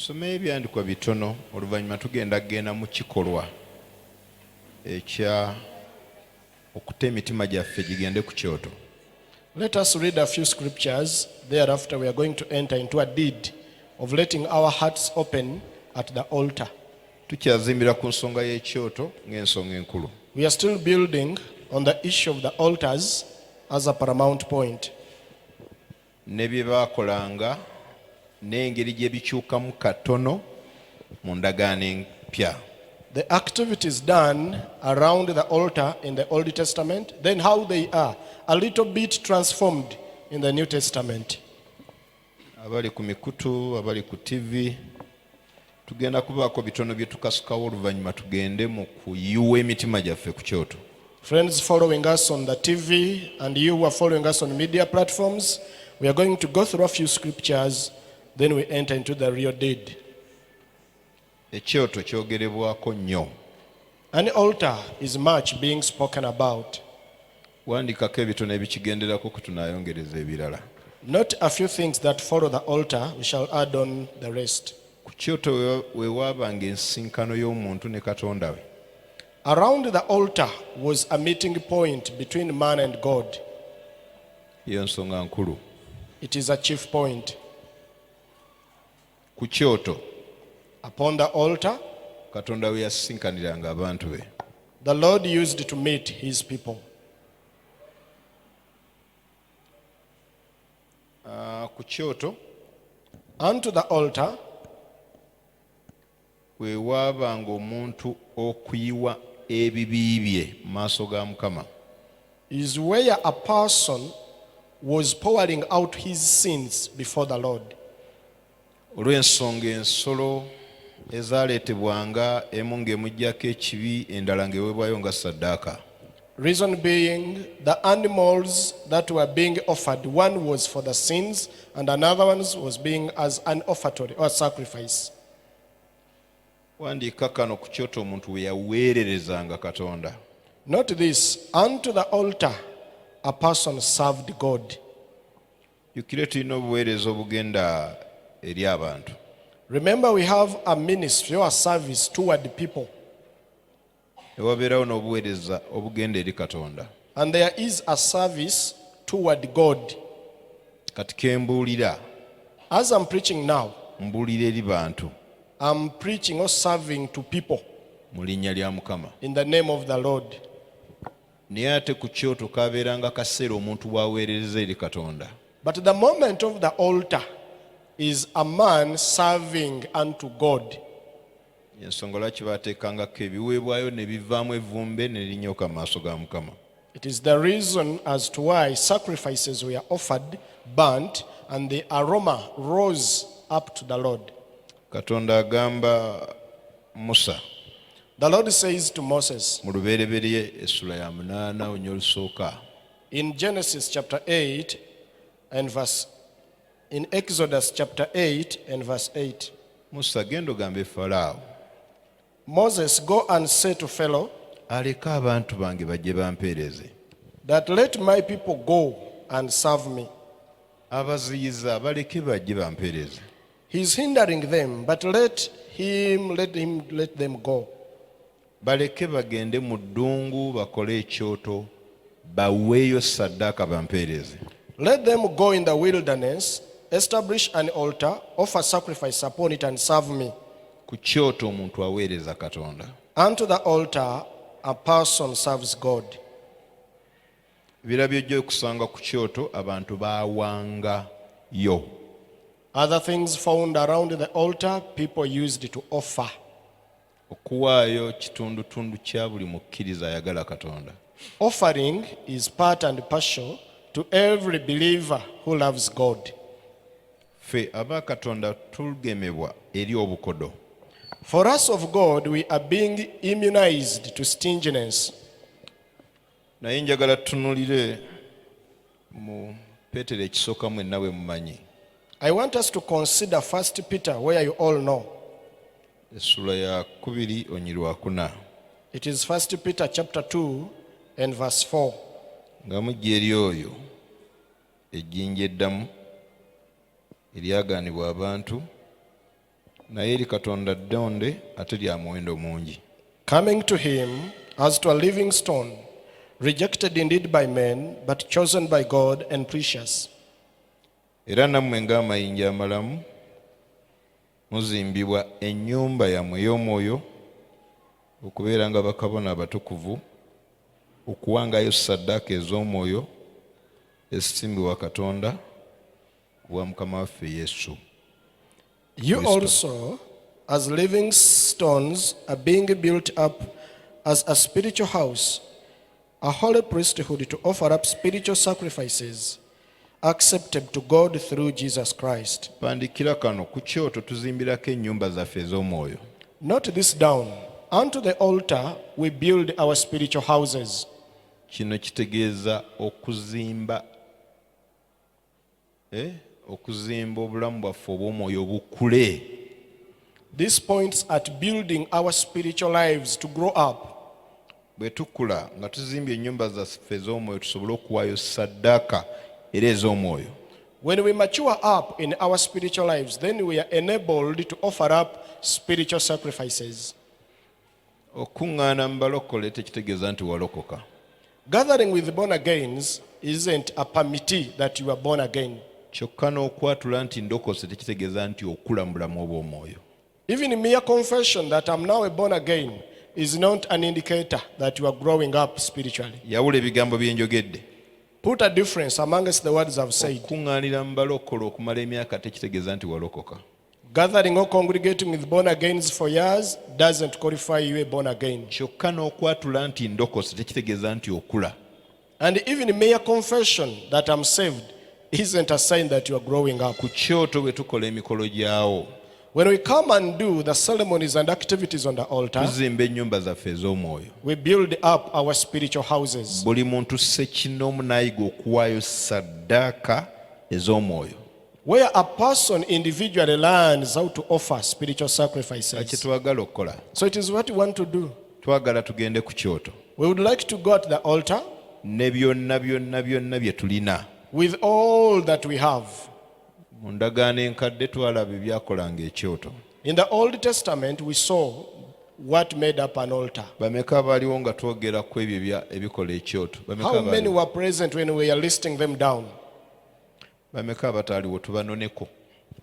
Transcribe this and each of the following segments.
Tusome ebyandikwa bitono oluvannyuma tugenda mu kikolwa ekya okuta emitima gyaffe gigende ku kyoto. Let us read a few scriptures. Thereafter, we are going to enter into a deed of letting our hearts open at the altar. Tukyazimbira ku nsonga y'ekyoto ng'ensonga enkulu. We are still building on the issue of the altars as a paramount point. Ne bye baakolanga n'engeri gye bikyukamu katono mu ndagaano empya. The activities done around the altar in the Old Testament, then how they are a little bit transformed in the New Testament. Abali ku mikutu, abali ku TV, tugenda kubaako bitono bye tukasukawo oluvannyuma tugende mu kuyiwa emitima gyaffe ku kyoto. Friends following us on the TV and you who are following us on media platforms, we are going to go through a few scriptures, then we enter into the real deed. Ekyoto kyogerebwako nnyo. An altar is much being spoken about. Wandikako ebitono ebikigenderako kutunaayongereza ebirala. Not a few things that follow the altar, we shall add on the rest. Ku kyoto we waabanga ensinkano y'omuntu ne Katonda we. Around the altar was a meeting point between man and God. Iyo nsonga nkulu. It is a chief point. Ku kyoto Upon the altar, Katonda we yasinkaniranga abantu be. the Lord used to meet his people. Ku kyoto Unto the altar we waabanga omuntu okuyiwa ebibi bye mu maaso ga Mukama. is where a person was pouring out his sins before the Lord. Olw'ensonga ensolo ezaaleetebwanga emu ng'emuggyako ekibi endala ng'eweebwayo nga ssaddaaka. Reason being, the animals that were being offered, one was for the sins and another one was being as an offertory or sacrifice. Wandiika kano ku kyoto omuntu we yaweererezanga Katonda. Note this, unto the altar a person served God. Jjukira tulina obuweereza obugenda eri abantu. Remember, we have a ministry or a service toward people. Ne wabeerawo n'obuweereza obugenda eri Katonda. And there is a service toward God. Kati ke mbuulira, As I'm preaching now, mbuulira eri bantu I'm preaching or serving to people mu linnya lya Mukama. in the name of the Lord. Naye ate ku kyoto kabeeranga kaseera omuntu bw'aweerereza eri Katonda. But the moment of the altar is a man serving unto God. Ensonga lwaki baateekangako ebiweebwayo ne bivaamu evvumbe ne linyooka mu maaso ga Mukama. It is the reason as to why sacrifices were offered, burnt, and the aroma rose up to the Lord. Katonda agamba Musa The Lord says to Moses mu lubereberye essula ya 8 onywa olusooka. in Genesis chapter 8 and verse, in Exodus chapter 8 and verse 8, Musa genda ogambe Falaawo Moses, go and say to Pharaoh aleke abantu bange bajje bampeereze. that let my people go and serve me. Abaziyiza baleke bajje bampeereze. He's hindering them, but let them go. Baleke bagende mu ddungu bakole ekyoto baweeyo ssaddaaka bampeereze. Let them go in the wilderness, establish an altar, offer sacrifice upon it, and serve me. Ku kyoto omuntu aweereza Katonda. Unto the altar, a person serves God. Ebirala by'ojja okusanga ku kyoto abantu baawangayo. Other things found around the altar, people used to offer. Okuwaayo kitundutundu kya buli mukkiriza ayagala Katonda. Offering is part and parcel to every believer who loves God. Ffe aba Katonda tugemebwa eri obukodo. For us of God, we are being immunized to stinginess. Naye njagala tutunulire mu Peetero ekisooka mwenna bwe mumanyi. I want us to consider 1 Peter, where you all know. Essula ya 2 onyirwa 4. It is 1 Peter chapter 2 and verse 4. Nga mujja eri oyo ejjinja eddamu eryagaanibwa abantu naye eri Katonda ddonde ate lya muwendo mungi. coming to him as to a living stone, rejected indeed by men, but chosen by God and precious. Era nammwe ng'amayinja amalamu muzimbibwa ennyumba yammwe ey'omwoyo okubeera nga bakabona abatukuvu, okuwangayo ssaddaaka ez'omwoyo ezisimbibwa Katonda wa Mukama waffe Yesu. You also, as living stones, are being built up as a spiritual house, a holy priesthood to offer up spiritual sacrifices accepted to God through Jesus Christ. Pandikira kano ku kyoto tuzimbirako ennyumba zaffe ez'omwoyo. Note this down. Unto the altar we build our spiritual houses. Kino kitegeeza okuzimba obulamu bwaffe obw'omwoyo bukule. This points at building our spiritual lives to grow up. Bwe tukula nga tuzimbye ennyumba zaffe ez'omwoyo tusobole okuwaayo ssaddaaka era ez'omwoyo. When we mature up in our spiritual lives, then we are enabled to offer up spiritual sacrifices. Okuŋŋaana mu balokole tekitegeeza nti walokoka. Gathering with born agains isn't a permittee that you are born again. Kyokka n'okwatula nti ndokose tekitegeeza nti okula mu bulamu obw'omwoyo. Even mere confession that I'm now a born again is not an indicator that you are growing up spiritually. Yawula ebigambo bye njogedde. Put a difference amongst the words I've said. Okuŋŋaanira mu balokole okumala emyaka tekitegeeza nti walokoka. Gathering or congregating with born agains for years doesn't qualify you a born again. Kyokka n'okwatula nti ndokose tekitegeeza nti okula. And even mere confession that I'm saved isn't a sign that you are growing up. Ku kyoto bwe tukola emikolo gyawo When we come and do the ceremonies and activities on the altar, tuzimba ennyumba zaffe ez'omwoyo. we build up our spiritual houses. Buli muntu ssekinomu n'ayiga okuwaayo ssaddaaka ez'omwoyo. Where a person individually learns how to offer spiritual sacrifices. Kye twagala okukola. So it is what we want to do. Twagala tugende ku kyoto We would like to go to the altar ne byonna bye tulina. with all that we have. Mu ndagaano enkadde twalaba ebyakolanga ekyoto. In the Old Testament, we saw what made up an altar. Bameka abaaliwo nga twogera ku ebyo ebikola ekyoto? How many were present when we are listing them down? Bameka abataaliwo tubanoneko?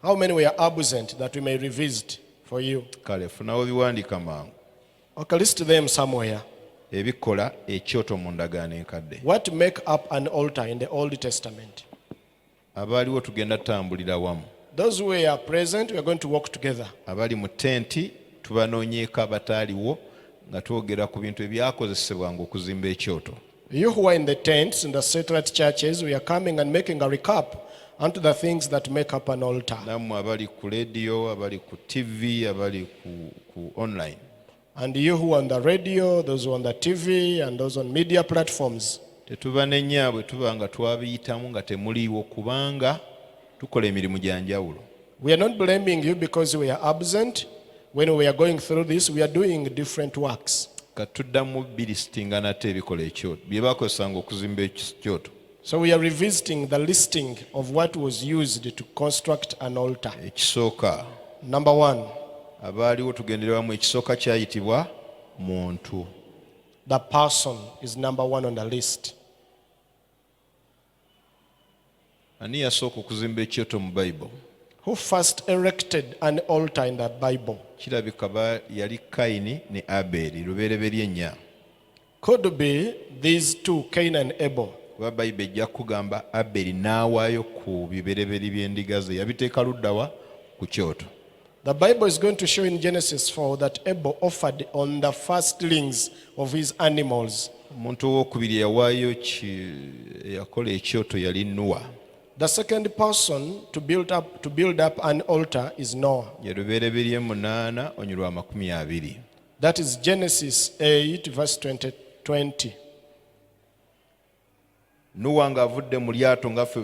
How many were absent that we may revisit for you? Kale funawo biwandiika mangu Okay, list them somewhere. ebikola ekyoto mu ndagaano enkadde. What make up an altar in the Old Testament? Abaaliwo tugenda tutambulira wamu. Those who were present, we are going to walk together. Abali mu tenti tubanoonyeeko abataaliwo nga twogera ku bintu ebyakozesebwanga okuzimba ekyoto. You who are in the tents, in the satellite churches, we are coming and making a recap onto the things that make up an altar. Nammwe abali ku radio, abali ku TV, abali ku online. And you who are on the radio, those who are on the TV, and those on media platforms. Tetubanenya bwe tuba nga twabiyitamu nga temuliiwo kubanga tukola emirimu gya njawulo. We are not blaming you because we are absent. When we are going through this, we are doing different works. Katuddamu bilistinga nate ebikola ekyoto bye bakozesanga okuzimba ekyoto. So we are revisiting the listing of what was used to construct an altar. Ekisooka Number one, abaaliwo tugendereramu ekisooka kyayitibwa muntu. the person is number one on the list. Ani yasooka okuzimba ekyoto mu Bayibuli? Who first erected an altar in the Bible? Kirabika yali Kayini ne Aberi lubereberye nnya. Could be these two, Cain and Abel. Kuba Bayibuli ejja kugamba Aberi n'awaayo ku bibereberi by'endiga ze yabiteeka luddawa ku kyoto. The Bible is going to show in Genesis 4 that Abel offered on the firstlings of his animals. Omuntu owookubiri yawaayo yakola ekyoto yali Nuwa. The second person to build up an altar is Noah. Ye lubereberye 8 onyolwa 20. That is Genesis 8 verse 20. Nuwa ng'avudde mu lyato ngaffe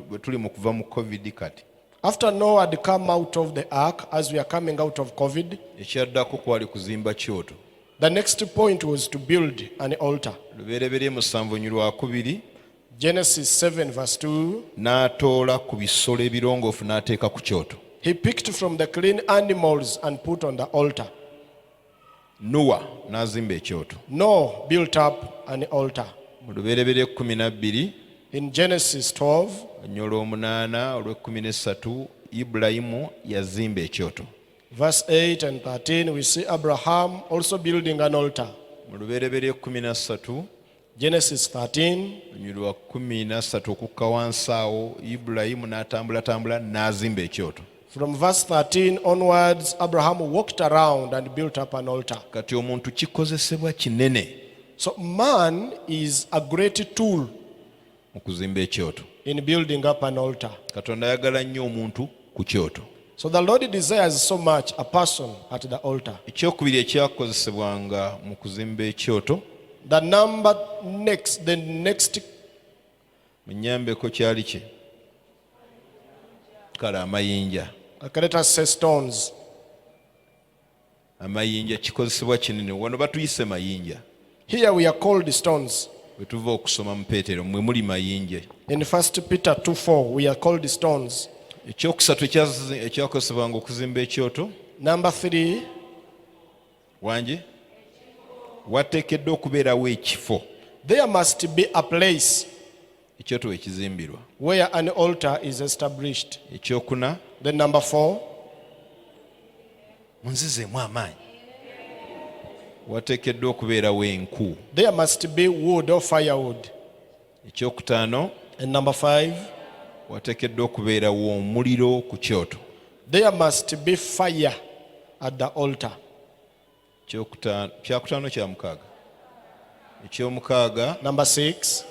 bwe tuli mu kuva mu COVID kati. After Noah had come out of the ark, as we are coming out of COVID, Ekyaddako kwali kuzimba kyoto. the next point was to build an altar. Lubereberye 7 onyolwa 2. Genesis 7 verse 2. N'atoola ku bisolo ebirongoofu n'ateeka ku kyoto. He picked from the clean animals and put on the altar. Noah n'azimba ekyoto. Noah built up an altar. Mu Lubereberye 12 In Genesis 12, Onyola 8 olw'ekkumi Ibulayimu yazimba ekyoto. verse 8 and 13, we see Abraham also building an altar. Mu Lubereberye 13 Genesis 13, Onyola 13 okukka wansi awo Ibulayimu n'atambulatambula n'azimba ekyoto. from verse 13 onwards, Abraham walked around and built up an altar. Kati omuntu kikozesebwa kinene So man is a great tool mu kuzimba ekyoto. in building up an altar. Katonda ayagala nnyo omuntu ku kyoto. So the Lord desires so much a person at the altar. Ekyokubiri ekyakozesebwanga mu kuzimba ekyoto The next munyambeko kyali ki? Kale amayinja. okay, let us say stones. Amayinja kikozesebwa kinene. Wano batuyise mayinja. Here we are called stones. Bwe tuva okusoma mu Peetero mwe muli mayinja. In 1 Peter 2:4, we are called stones. Ekyokusatu ekyakozesebwanga okuzimba ekyoto Number 3, wangi wateekeddwa okubeerawo ekifo there must be a place ekyoto we kizimbirwa. where an altar is established. Ekyokuna Then number 4, munzizeemu amaanyi. Wateekeddwa okubeerawo enku. there must be wood or firewood. Ekyokutaano And number 5, wateekeddwa okubeerawo omuliro ku kyoto. there must be fire at the altar. Kyakutaano kya mukaaga. Ekyomukaaga Number 6,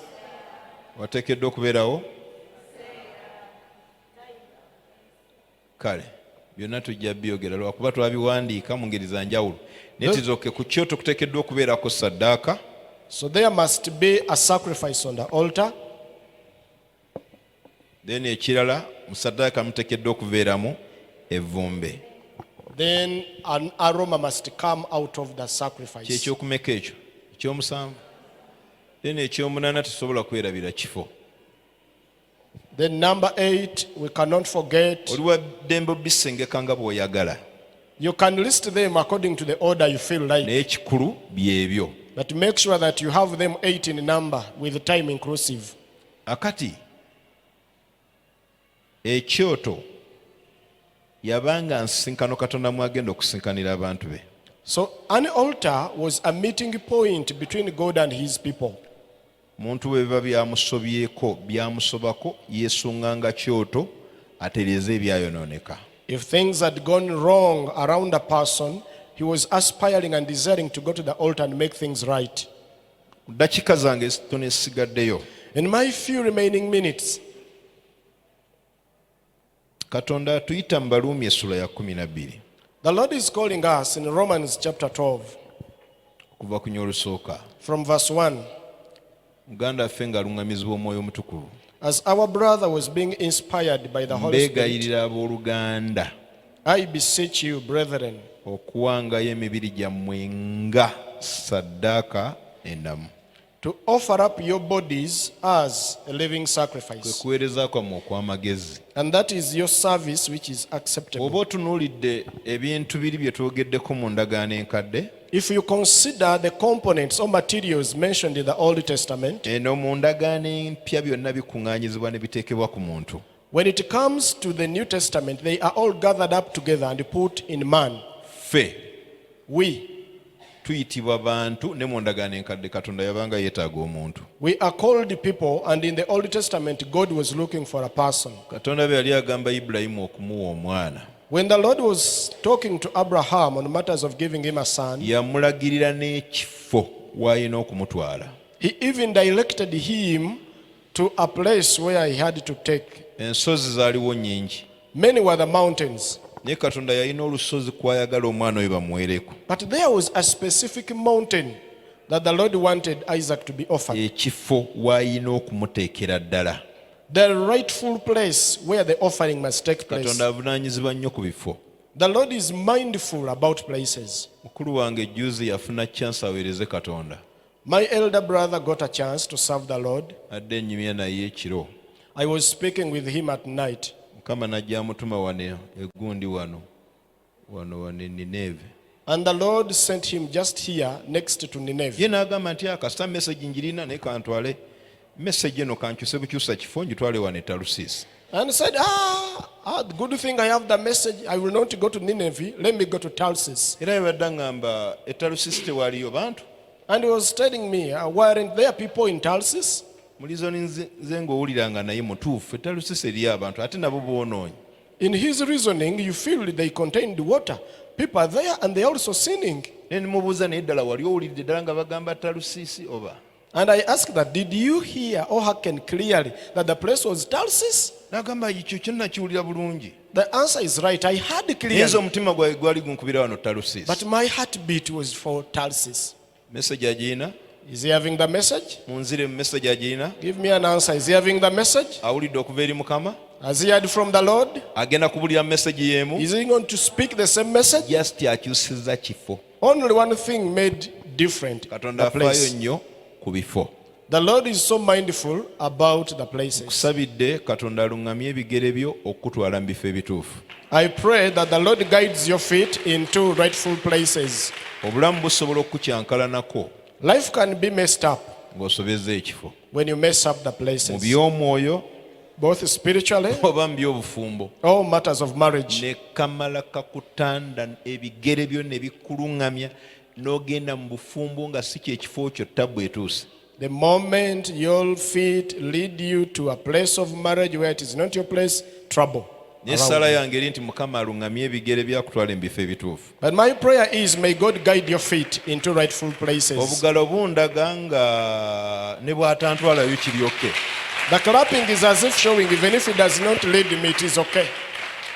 wateekeddwa okubeerawo. Kale byonna tujja byogera lwakuba twabiwandiika mu ngeri za njawulo. Naye tizoke ku kyoto kuteekeddwa okubeerako ssaddaaka. so there must be a sacrifice on the altar. Then ekirala mu ssaddaaka muteekeddwa okubeeramu evvumbe. Then an aroma must come out of the sacrifice. Kyekyokumeka ekyo ekyomusanvu. Then ekyomunaana tesobola kwerabira kifo. Then number 8, we cannot forget. Oli wa ddembe obisengeka nga bw'oyagala. You can list them according to the order you feel like. Naye ekikulu byebyo. But make sure that you have them 8 in number with time inclusive. Akati ekyoto yabanga nsisinkano Katonda mwagenda okusinkanira abantu be. So an altar was a meeting point between God and his people. Muntu bwe biba byamusobyeko byamusobako yeesunganga kyoto atereeze ebyayonooneka. If things had gone wrong around a person, he was aspiring and desiring to go to the altar and make things right. Mu ddakiika zange zitono esigaddeyo, In my few remaining minutes, Katonda atuyita mu Baluumi essula ya 12 the Lord is calling us in Romans chapter 12 okuva ku nnyolusoka. from verse 1. Muganda affe ng'aluŋŋamizibwa Omwoyo Omutukuvu. As our brother was being inspired by the Holy Spirit, Mbeegayirira abooluganda I beseech you, brethren, okuwangayo emibiri gyammwe nga ssaddaaka ennamu. to offer up your bodies as a living Kwe sacrifice. kuweereza kwammwe okw'amagezi. And that is your service which is acceptable. Oba otunuulidde ebintu biri bye twogeddeko mu ndagaano enkadde, If you consider the components or materials mentioned in the Old Testament, eno mu ndagaano empya byonna bikuŋŋaanyizibwa ne biteekebwa ku muntu. when it comes to the New Testament, they are all gathered up together and put in man. Ffe We tuyitibwa bantu ne mu ndagaano enkadde Katonda yabanga yeetaaga omuntu. are called people, and in the Old Testament, God was looking for a person. Katonda bwe yali agamba Ibulayimu okumuwa omwana, When the Lord was talking to Abraham on matters of giving him a son, yamulagirira n'ekifo w'alina okumutwala. he even directed him to a place where he had to take. Ensozi zaaliwo nnyingi, Many were the mountains, naye Katonda yalina olusozi kw'ayagala omwana oyo bamuweereko. but there was a specific mountain that the Lord wanted Isaac to be offered. Ekifo w'alina okumuteekera ddala. The rightful place where the offering must take place. Katonda avunaanyizibwa nnyo ku bifo. The Lord is mindful about places. Mukulu wange Juzi yafuna chance aweereze Katonda. My elder brother got a chance to serve the Lord. Adde nnyumya naye ekiro. I was speaking with him at night. Mukama najja amutuma wano egundi wano Nineve. And the Lord sent him just here next to Nineveh. Ye n'agamba nti akasita message njirina naye kantwale message eno kankyuse bukyusa kifo njitwale wano e Talusiisi. And said, the good thing I have the message, I will not go to Nineveh, let me go to Tarsus. Era yabadde ngamba e Talusiisi tewaliyo bantu. And he was telling me, weren't there people in Tarsus? Mulizoni nze ng'owuliranga naye mutuufu e Talusiisi eriyo abantu ate nabo boonoonyi. In his reasoning, you feel they contained water. People are there and they are also sinning. Ne mubuuza naye ddala wali owulidde ddala nga bagamba Talusiisi oba? And I asked that, did you hear or hearken clearly that the place was Tarsus? N'agamba ekyo kye nakiwulira bulungi. The answer is right. I heard Naye clearly. omutima gwange gwali gunkubira wano Talusiisi. But my heartbeat was for Tarsus. Message agiina? Is he having the message? Munzire mu message agiina? Give me an answer. Is he having the message? Awulidde okuva eri Mukama? Has he heard from the Lord? Agenda kubulira message y'emu? Is he going to speak the same message? Just akyusizza kifo. Only one thing made different. Katonda The afaayo place. nnyo ku bifo. The Lord is so mindful about the places. Kusabidde Katonda aluŋŋamye ebigere byo okutwala mu bifo ebituufu. I pray that the Lord guides your feet into rightful places. Obulamu busobola okukukyankalanako Life can be messed up ng'osobezza ekifo. when you mess up the Mu places, by'omwoyo both spiritually oba mu by'obufumbo. or matters of marriage. Ne kamala kakutanda ebigere byo ne bikuluŋŋamya n'ogenda mu bufumbo nga si kyekifo kyo ttabu etuuse. The moment your feet lead you to a place of marriage where it is not your place, trouble. N'essala yange eri nti Mukama aluŋŋamye ebigere byakutwala mu bifo ebituufu. But my prayer is, may God guide your feet into rightful places. Obugalo bundaga nga ne bw'atantwalayo kiryokke. The clapping is as if showing, even if it does not lead me, it is okay.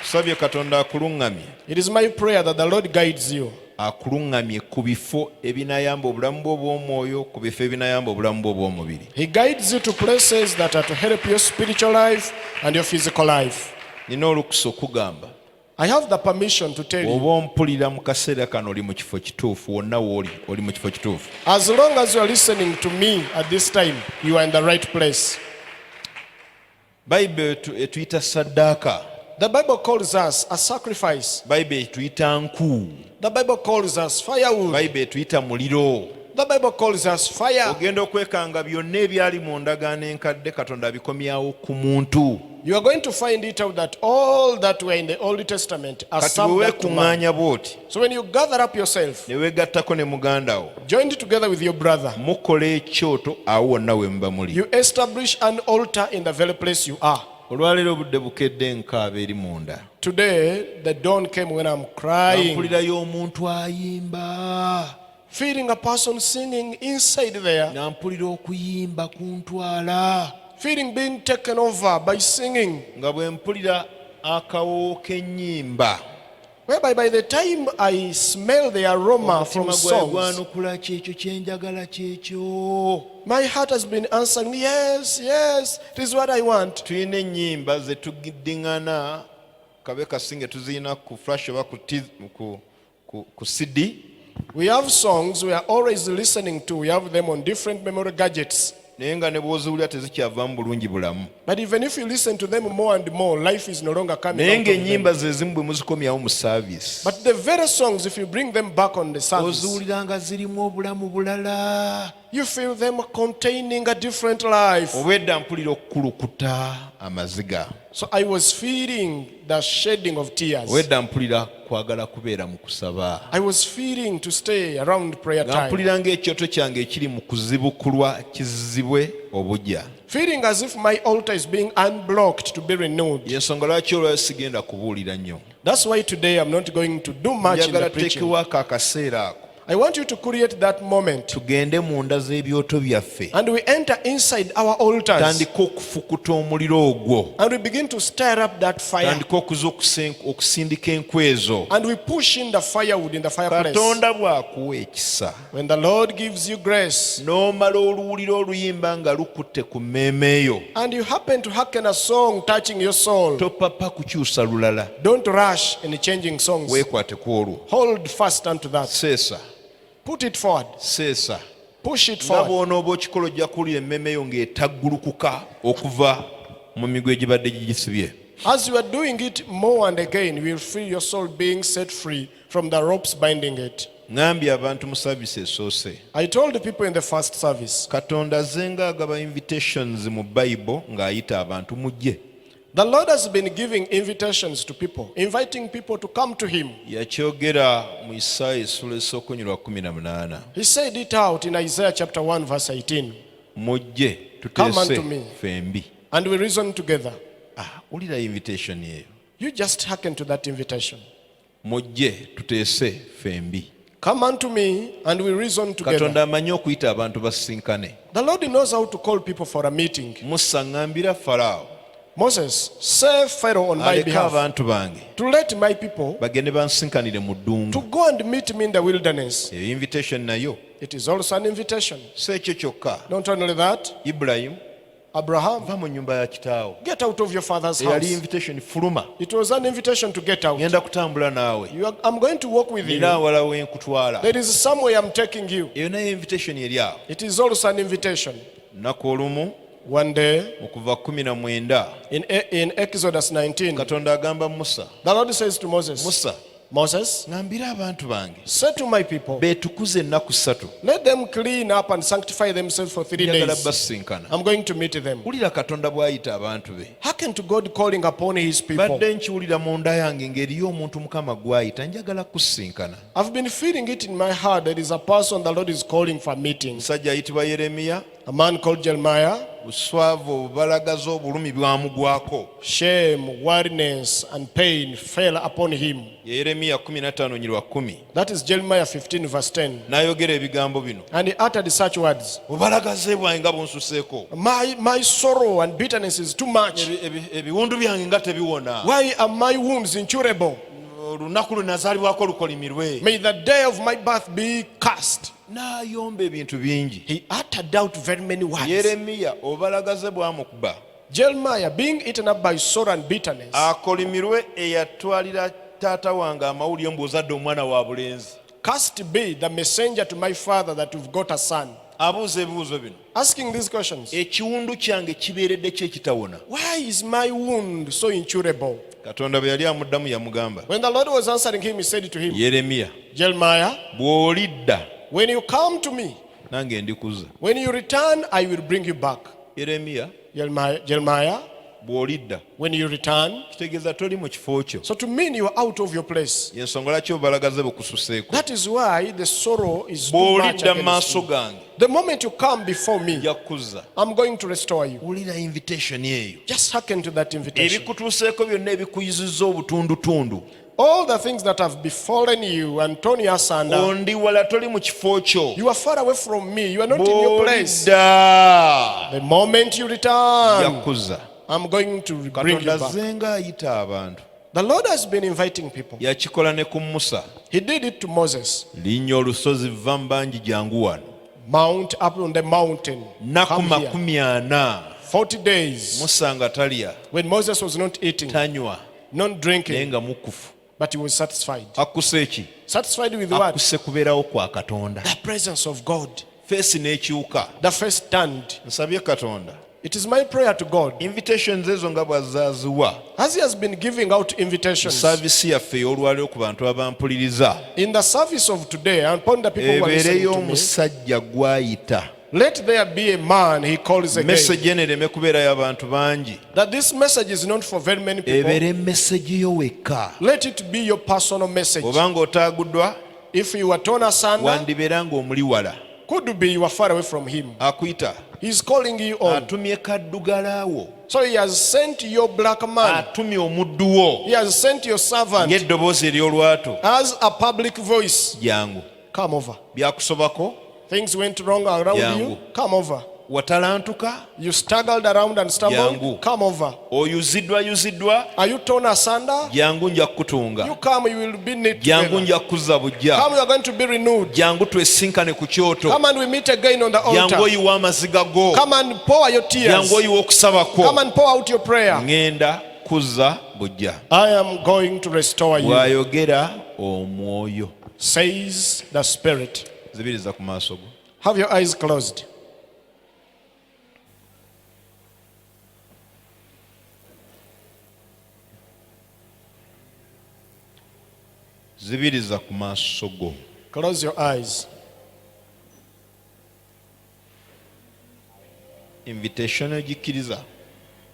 Tusabye Katonda akuluŋŋamye. It is my prayer that the Lord guides you. Akuluŋŋamye ku bifo ebinayamba obulamu bwo obw'omwoyo, ku bifo ebinayamba obulamu bwo obw'omubiri. He guides you to places that are to help your spiritual life and your physical life. Nina olukusa okugamba I have the permission to tell you, oba ompulira mu kaseera kano oli mu kifo kituufu, wonna w'oli oli mu kifo kituufu. as long as you are listening to me at this time, you are in the right place. Bayibuli etuyita saddaaka. The Bible calls us a sacrifice. Bayibuli etuyita nku. The Bible calls us firewood. Bayibuli etuyita muliro. The Bible calls us fire. Ogenda okwekanga byonna ebyali mu ndagaano enkadde Katonda abikomyawo ku muntu. You are going to find it out that all that were in the Old Testament are Kati summed bwe up to man. weekuŋŋaanya bw'oti So when you gather up yourself, ne weegattako ne muganda wo, join it together with your brother, mukola ekyoto awo wonna we muba muli. you establish an altar in the very place you are. Olwaleero obudde bukedde nkaaba eri munda. Today, the dawn came when I'm crying, Nampulirayo omuntu ayimba. feeling a person singing inside there, Nampulira okuyimba kuntwala. feeling being taken over by singing, Nga bwe mpulira akawoowo k'ennyimba. whereby by the time I smell the aroma from Omutima songs, gwanukula kyekyo kye njagala kyekyo. my heart has been answering, yes, yes, it is what I want. Tulina ennyimba ze tugiddingana kabe kasinge tuziyina ku flash oba ku CD. We have songs we are always listening to. We have them on different memory gadgets. Naye nga ne bw'oziwulira tezikyavaamu bulungi bulamu. But even if you listen to them more and more, life is no longer coming Naye out of them. ng'ennyimba ze zimu bwe muzikomyawo mu service, But the very songs, if you bring them back on the service, oziwulira nga zirimu obulamu bulala. you feel them containing a different life. Obwedda mpulira okukulukuta amaziga. So I was feeling the shedding of tears. Obwedda mpulira kwagala kubeera mu kusaba. I was feeling to stay around prayer Nga time. mpulira ng'ekyoto kyange ekiri mu kuzibukulwa kizibwe obujja. Feeling as if my altar is being unblocked to be renewed. Y'ensonga lwaki olwayo sigenda kubuulira nnyo. That's why today I'm not going to do much in the Njagala preaching. tuteekewo ako akaseera ako. I want you to create that moment. Tugende munda z'ebyoto byaffe. And we enter inside our altars. Tandika okufukuta omuliro ogwo. And we begin to stir up that fire. Tandika okusindika enkwe ezo. And we push in the firewood in the fireplace. Katonda bw'akuwa ekisa, When the Lord gives you grace, n'omala oluwulira oluyimba nga lukutte ku mmeeme yo, and you happen to hearken a song touching your soul, topapa kukyusa lulala. don't rush in changing songs. Weekwate ku olwo. Hold fast unto that. Seesa, Put it forward. seesa. Push it Nga forward. bw'onooba okikola ojja kuwulira emmeeme yo ng'etaggulukuka okuva mu migwa egibadde gigisibye. As you are doing it more and again, you will feel your soul being set free from the ropes binding it. ŋambye abantu mu saavisi esoose I told the people in the first service, katonda azzenga agaba invitations mu bayibuli ng'ayita abantu mujje. the Lord has been giving invitations to people, inviting people to come to Him. Yakyogera mu Isaaya essula esookonyi lwa 18. He said it out in Isaiah chapter 1 verse 18. Mujje Come tuteese unto me. fembi. And we reason together. Wulira invitation eyo. You just hearken to that invitation. Mujje tuteese fembi. Come unto me and we reason together. Katonda amanyi okuyita abantu basinkane. The Lord knows how to call people for a meeting. Musa ŋŋambira Falaawo Moses, say Pharaoh on my aleka behalf abantu bange to let my people bagende bansinkanire mu ddungu. to go and meet me in the wilderness. Eyo invitation nayo It is also an invitation. si ekyo kyokka. Not only that, Ibulayimu Abraham, va mu nnyumba ya kitaawo. get out of your father's Eyali house. invitation fuluma. It was an invitation to get out. Ngenda kutambula naawe. I'm going to walk with Nina you. awala wenkutwala. There is somewhere I'm taking you. Eyo nayo invitation eri awo. It is also an invitation. Lunaku olumu One day okuva 19 in Exodus 19, Katonda agamba Musa, the Lord says to Moses, Musa Moses, ŋŋambira abantu bange say to my people, beetukuze ennaku 3 let them clean up and sanctify themselves for 3 njagala days. basinkana. I'm going to meet them. Wulira Katonda bw'ayita abantu be. Hearken to God calling upon His people. Badde nkiwulira munda yange ng'eriyo omuntu Mukama gw'ayita njagala kusinkana. I've been feeling it in my heart. There is a person the Lord is calling for meetings. Musajja ayitibwa Yeremiya. A man called Jeremiah. Buswavu obubalagaza obulumi bwamugwako. Shame, weariness, and pain fell upon him. Yeremiya 15:10. That is Jeremiah 15 verse 10. N'ayogera ebigambo bino. And he uttered such words. Obubalagaze bwange nga bunsuseeko. My sorrow and bitterness is too much. Ebiwundu byange nga tebiwona. Why are my wounds incurable? Olunaku lwe nazaalibwako lukolimirwe. May the day of my birth be cast. N'ayomba ebintu bingi. He uttered out very many words. Yeremiya obubalagaze bwamukuba. Jeremiah, being eaten up by sorrow and bitterness, Akolimirwe eyatwalira taata wange amawulire mbw'ozadde omwana wa bulenzi. cast be the messenger to my father that you've got a son. Abuuza ebibuuzo bino. Asking these questions. Ekiwundu kyange kibeeredde ki ekitawona? Why is my wound so incurable? Katonda bwe yali amuddamu yamugamba. When the Lord was answering him, he said to him, Yeremiya, Jeremiah, bw'olidda when you come to me, nange ndikuza. when you return, I will bring you back. Yeremiya, Jeremiah, bw'olidda when you return. kitegeeza toli mu kifo kyo. So to mean you are out of your place. Y'ensonga lwaki obubalagaze bukususeeko. That is why the sorrow is too much Bw'olidda mu against maaso you. gange The moment you come before me, nja kukuza. I'm going to restore you. Wulira invitation eyo. Just hearken to that invitation. Ebikutuuseeko byonna ebikuyizizza obutundutundu. All the things that have befallen you and torn you asunder, Ondi wala toli mu kifo kyo. you are far away from me. You are not in your place. Bw'olidda The moment you return, yakuza. I'm going to bring you Katonda back. azzenga ayita abantu. The Lord has been inviting people. Yakikola ne ku Musa. He did it to Moses. Linnya olusozi vva mu bangi jangu wano. Mount up on the mountain. Nnaku Come here. 40 40 days. Musa nga talya, When Moses was not eating, tanywa, not naye drinking, nga mukufu. but he was satisfied. Akkuse ki? Satisfied with what? Akkuse kubeerawo kwa Katonda. The presence of God. Feesi n'ekyuka. The face turned. Nsabye Katonda. It is my prayer to God. Invitations ezo nga bw'azaaziwa. As he has been giving out invitations Saavisi yaffe ey'olwaleero ku bantu abampuliriza. in the service of today, and upon the people who are listening Ebeereyo to me, omusajja gw'ayita. let there be a man he calls again. Message eno ereme kubeera y'abantu bangi. That this message is not for very many people. Ebeere message yo wekka. Let it be your personal message. Obanga otaaguddwa, If you are torn asunder, wandibeera ng'omuli wala. could be you are far away from him. Akuyita. He's calling you on. Atumye kaddugalaawo. So he has sent your black man. Atumye omuddu wo. He has sent your servant Ng'eddoboozi ery'olwato. as a public voice. Jangu. Come over. Byakusobako. Things went wrong around Yangu. you. Come over. Watalantuka. You struggled around and stumbled. Yangu. Come over. Oyuziddwa. Are you torn asunder? Jangu nja You kukutunga. come, you will be knit Jangu together. nja kuzza bujja. Come, you are going to be renewed. Jangu twesinkane ku kyoto. Come and we meet again on the Jangu altar. oyiwa amaziga go. Come and pour your tears. Jangu oyiwa okusaba Come kwo. and pour out your prayer. Ŋŋenda kuzza bujja. I am going to restore you, Bw'ayogera omwoyo. says the Spirit. Zibiriza ku maaso go. Have your eyes closed. zibiriza ku maaso go. Close your eyes. Invitation ogikiriza.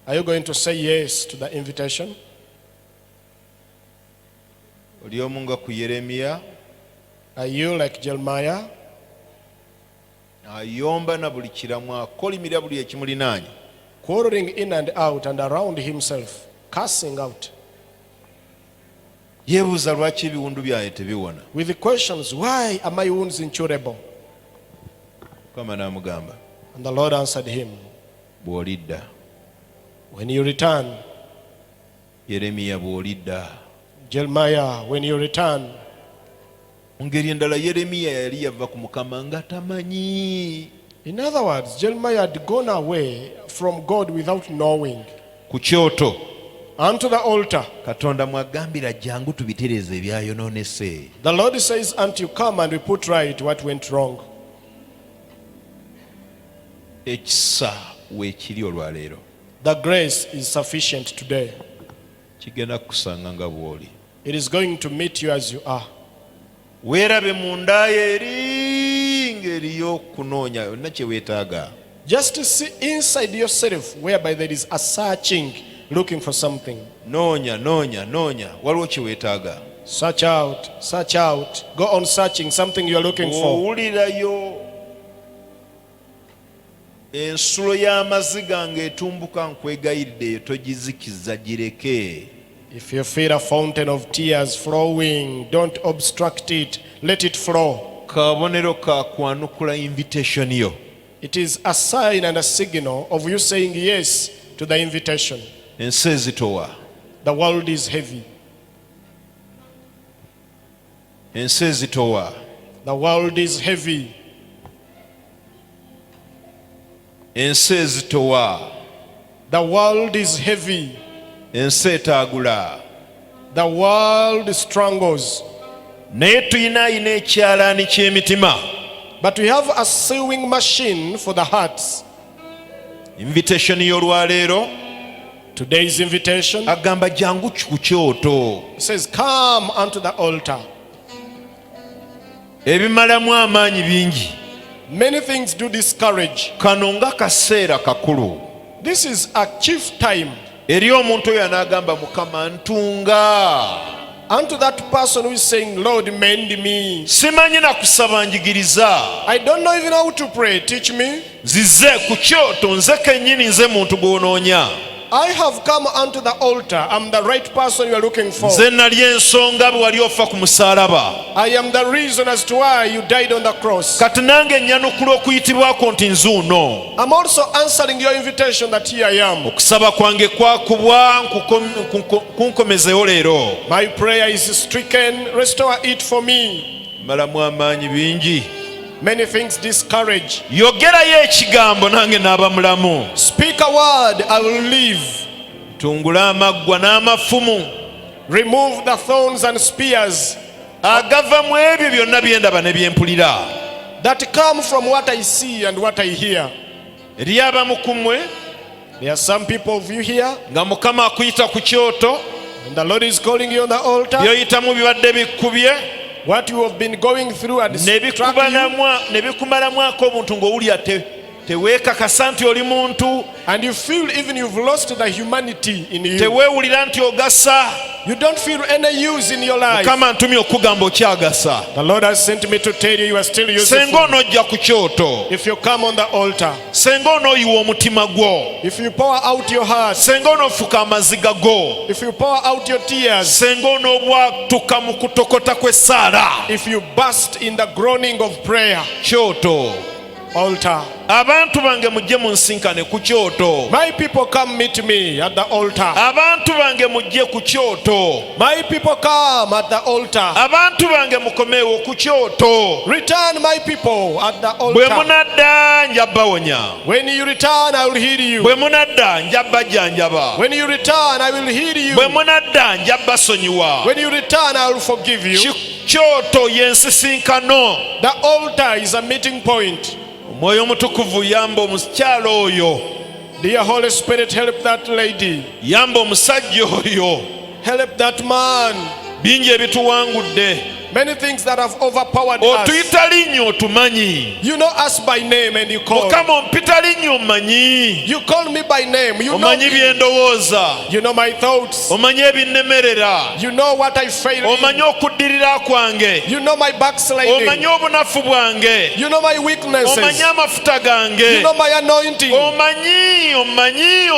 Are you going to say yes to the invitation? Oli omu nga ku Yeremiya Are you like Jeremiah? ayomba na buli kiramu akolimira buli ekimulinaanye. Quarreling in and out and around himself, cursing out. Yeebuuza lwaki ebiwundu byange tebiwona. With the questions, why are my wounds incurable? Mukama n'amugamba And the Lord answered him, bw'olidda. when you return. Yeremiya bw'olidda. Jeremiah, when you return. Mu ngeri endala Yeremiya yali yava ku Mukama nga tamanyi. In other words, Jeremiah had gone away from God without knowing. Ku kyoto Unto the altar. Katonda mwagambira jangu tubitereeze ebyayonoonese. The Lord says unto you, come and we put right what went wrong. Ekisa weekiri olwaleero The grace is sufficient today. kigenda kukusanga nga bw'oli. It is going to meet you as you are. Weerabe munda eri ng'eriyo okunoonya yonna kye weetaaga. Just to see inside yourself whereby there is a searching, looking for something. Noonya waliwo kye weetaaga. Search out, go on searching something you are looking for. Owulirayo ensulo y'amaziga ng'etumbuka nkwegayiridde togizikiza gireke. If you feel a fountain of tears flowing, don't obstruct it, let it flow. Kabonero ka kwanukula invitation yo. It is a sign and a signal of you saying yes to the invitation. Ensi ezitowa. The world is heavy. Ensi ezitowa. The world is heavy. Ensi ezitowa. The world is heavy. Ensi etaagula. The world strangles. Naye tuyina ekyalaani ky'emitima. But we have a sewing machine for the hearts. Invitation y'olwaleero. Today's invitation. Agamba jangu ku kyoto. It says, come unto the altar. Ebimalamu amaanyi bingi. Many things do discourage. Kano nga kaseera kakulu. This is a chief time. Eri omuntu oyo anaagamba Mukama ntunga. Unto that person who is saying, Lord, mend me. Simanyi na kusaba njigiriza. I don't know even how to pray. Teach me. Zize ku kyoto nze kennyini nze muntu gw'onoonya. I have come unto the altar. I'm the right person you are looking for. Nze nali ensonga bwe wali ofa ku musaalaba. I am the reason as to why you died on the cross. Kati nange nnyanukula okuyitibwako nti nzuuno. I'm also answering your invitation that here I am. Okusaba kwange kwakubwa kunkomezewo leero. My prayer is stricken. Restore it for me. Malamu amaanyi bingi. Many things discourage. Yogerayo ekigambo nange n'aba mulamu. Speak a word, I will live. Tungula amaggwa n'amafumu. Remove the thorns and spears agava mu ebyo byonna bye ndaba ne bye mpulira. that come from what I see and what I hear. Eri abamu ku mmwe There are some people of you here, nga Mukama akuyita ku kyoto. and the Lord is calling you on the altar. Byoyitamu bibadde bikkubye. What you have been going through and Ne bikumalamu ak'obuntu ng'owulira teweekakasa nti oli muntu. and you feel even you've lost the humanity in you. Teweewulira nti ogasa. You don't feel any use in your life. Mukama ntumye okugamba okyagasa. The Lord has sent me to tell you you are still useful. Senga onojja ku kyoto. If you come on the altar, Senga onooyiwa omutima gwo. if you pour out your heart, Senga onoofuka amaziga go. if you pour out your tears, Senga onoobwatuka mu kutokota kw'essaala. if you burst in the groaning of prayer, Kyoto. altar. Abantu bange mujje munsinkane ku kyoto. My people come meet me at the altar. Abantu bange mujje ku kyoto. My people come at the altar. Abantu bange mukomeewo ku kyoto. Return, my people, at the Bwe altar. munadda nja bawonya. When you return, I will heal you. Bwe munadda nja bajjanjaba. When you return, I will heal you. Bwe munadda nja basonyiwa. When you return, I will forgive you. Kyoto y'ensisinkano. The altar is a meeting point. Omwoyo omutukuvu yamba omukyala oyo. Dear Holy Spirit, help that lady. Yamba omusajja oyo. Help that man. bingi ebituwangudde. Many things that have overpowered us. Otuyita linnyo otumanyi. You know us by name and you call. Mukama ompita linnyo omanyi. You call me by name. You know omanyi me. byendowooza. You know my thoughts. Omanyi ebinnemerera. You know what I fail in. Omanyi okuddirira kwange. You know my backsliding. Omanyi obunafu bwange. You know my weaknesses. Omanyi amafuta gange. You know my anointing.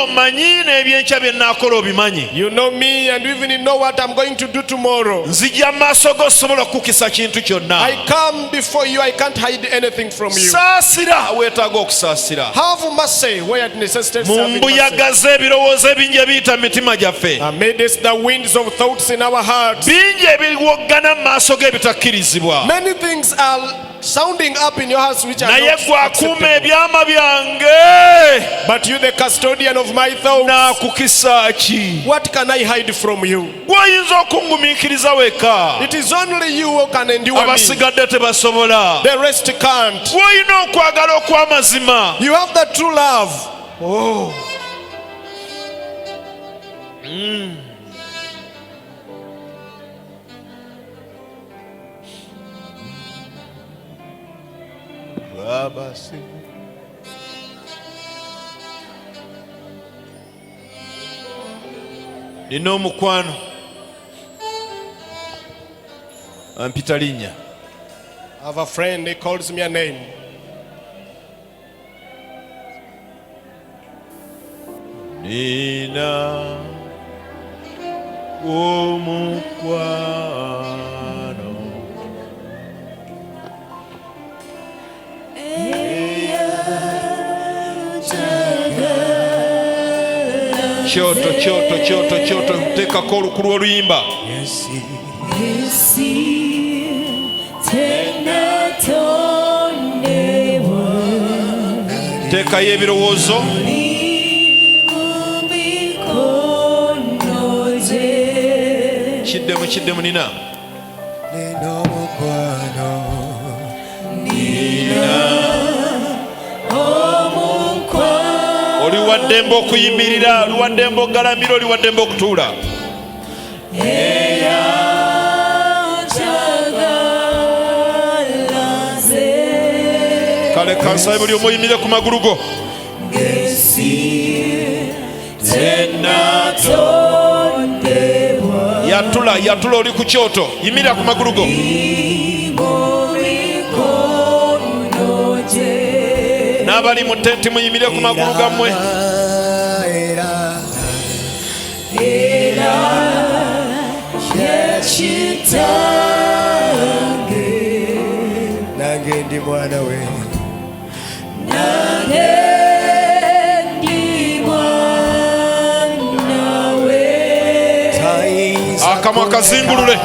Omanyi n'ebyenkya bye nnaakola obimanyi. You know me and even you know what I'm going to do tomorrow. Nzija mu maaso go osobola okukukisa kintu kyonna. I come before you, I can't hide anything from you. Saasira weetaaga okusaasira. Have mercy where it necessitates mu having mercy. mbuyagaza ebirowoozo ebingi ebiyita mu mitima gyaffe. Amidst the winds of thoughts in our hearts. Bingi ebiwoggana mu maaso g'ebitakkirizibwa. Many things are sounding up in your hearts which are naye not gwakuuma acceptable. ebyama byange. But you, the custodian of my thoughts, naakukisa ki? what can I hide from you? Gw'oyinza okungumiikiriza weka. It is only you who can endure me. abasigadde tebasobola. The rest can't. Gw'olina okwagala okw'amazima. You have the true love. Oh. Nina omukwano ampita linnya. I have a friend, he calls me a name. Nina omukwano kyoto teekako olukulu oluyimba. Teekayo ebirowoozo. Kiddemu nina. Oli waddembe okuyimirira, oli waddembe okugalamira, oli waddembe okutuula. Kale kansabe buli omu oyimirire ku magulu go. Yatula oli ku kyoto, yimirira ku magulu go. N'abali mu tenti muyimirire ku magulu gammwe. Nange ndi mwana we. Akamwa kazingulule.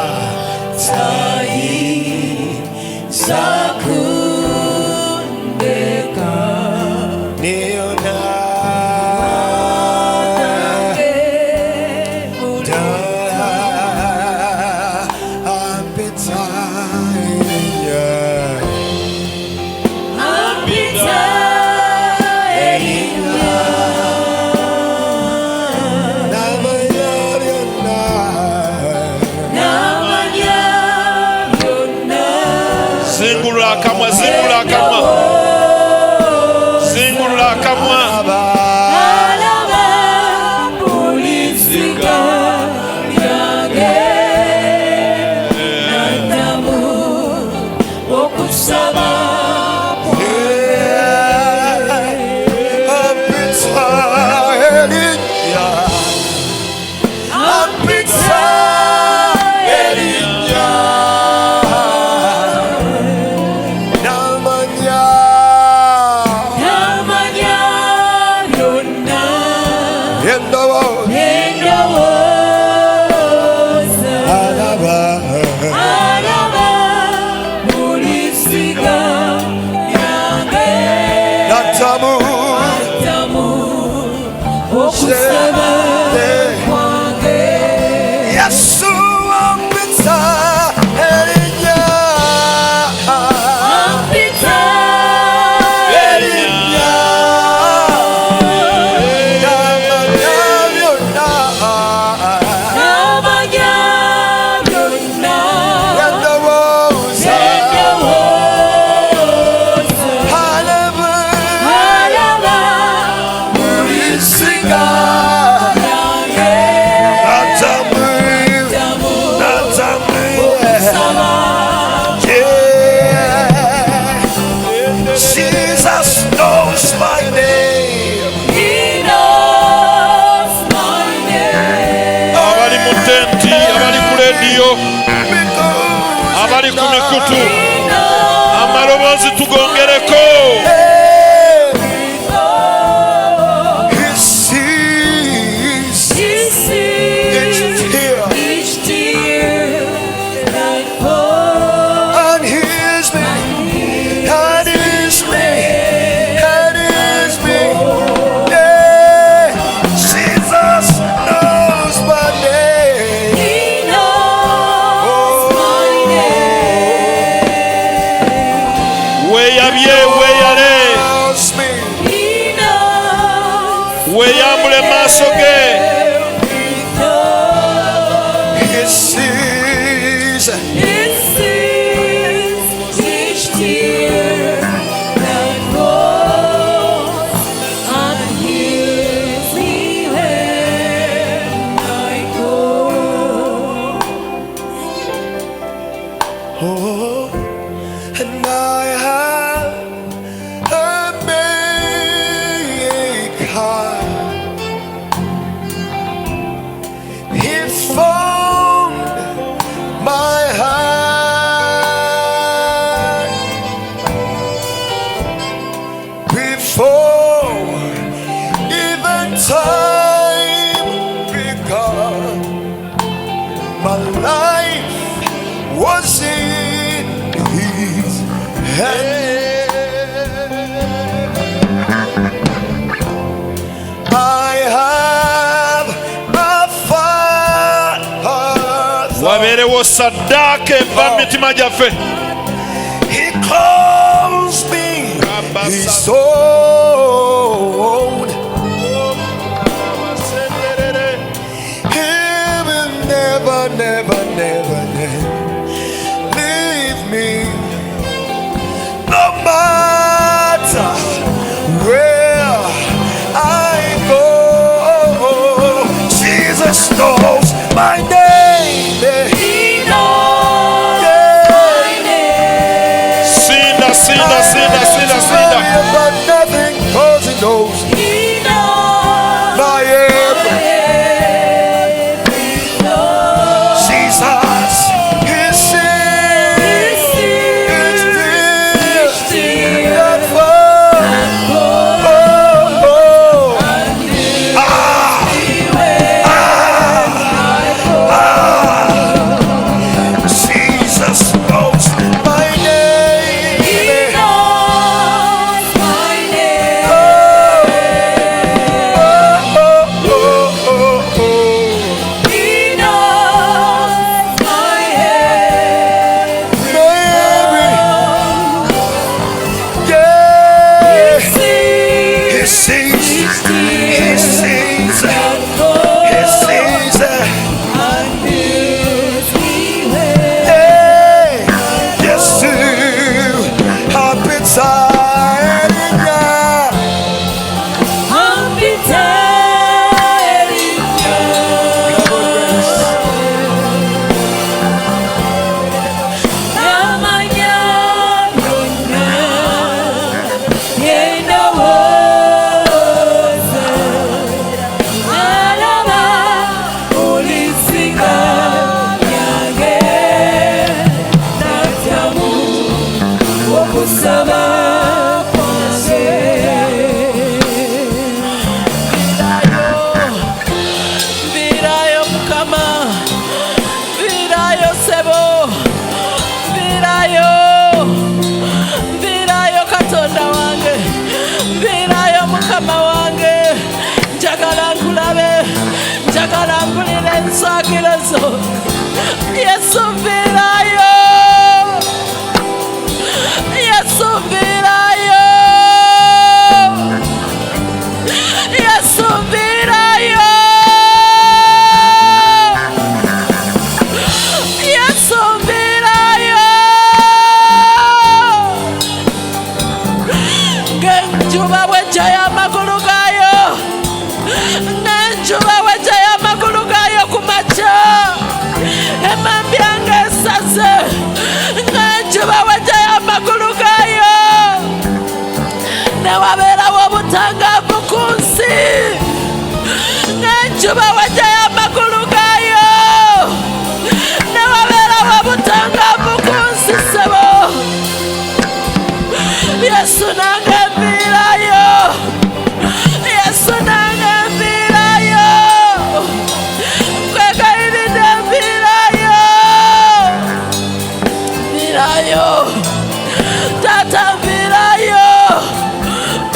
Zingulula akamwa. Zingulula akamwa. Alaba, mulisiga. abali ku mikutu amaloboozi tugongereko. Weyambule maaso ge. He sees each tear that falls and hears me when I go. Oh, and I have a maker. He formed my heart before even time began. My life was in His hand. I have a Father. Waberewo saddaaka eva mu mitima gyaffe. He calls me His own. He will never, never, never, never leave me, no matter where I go. Jesus knows my name. He knows my name. Sinda. About nothing, 'cause He knows. He knows my everything. Jesus, He sees each tear that falls. Jesus knows my name. He knows my name. He knows my every. Yeah. He sees. Yes, to happy Tanga bukunsi virayo, Tata virayo,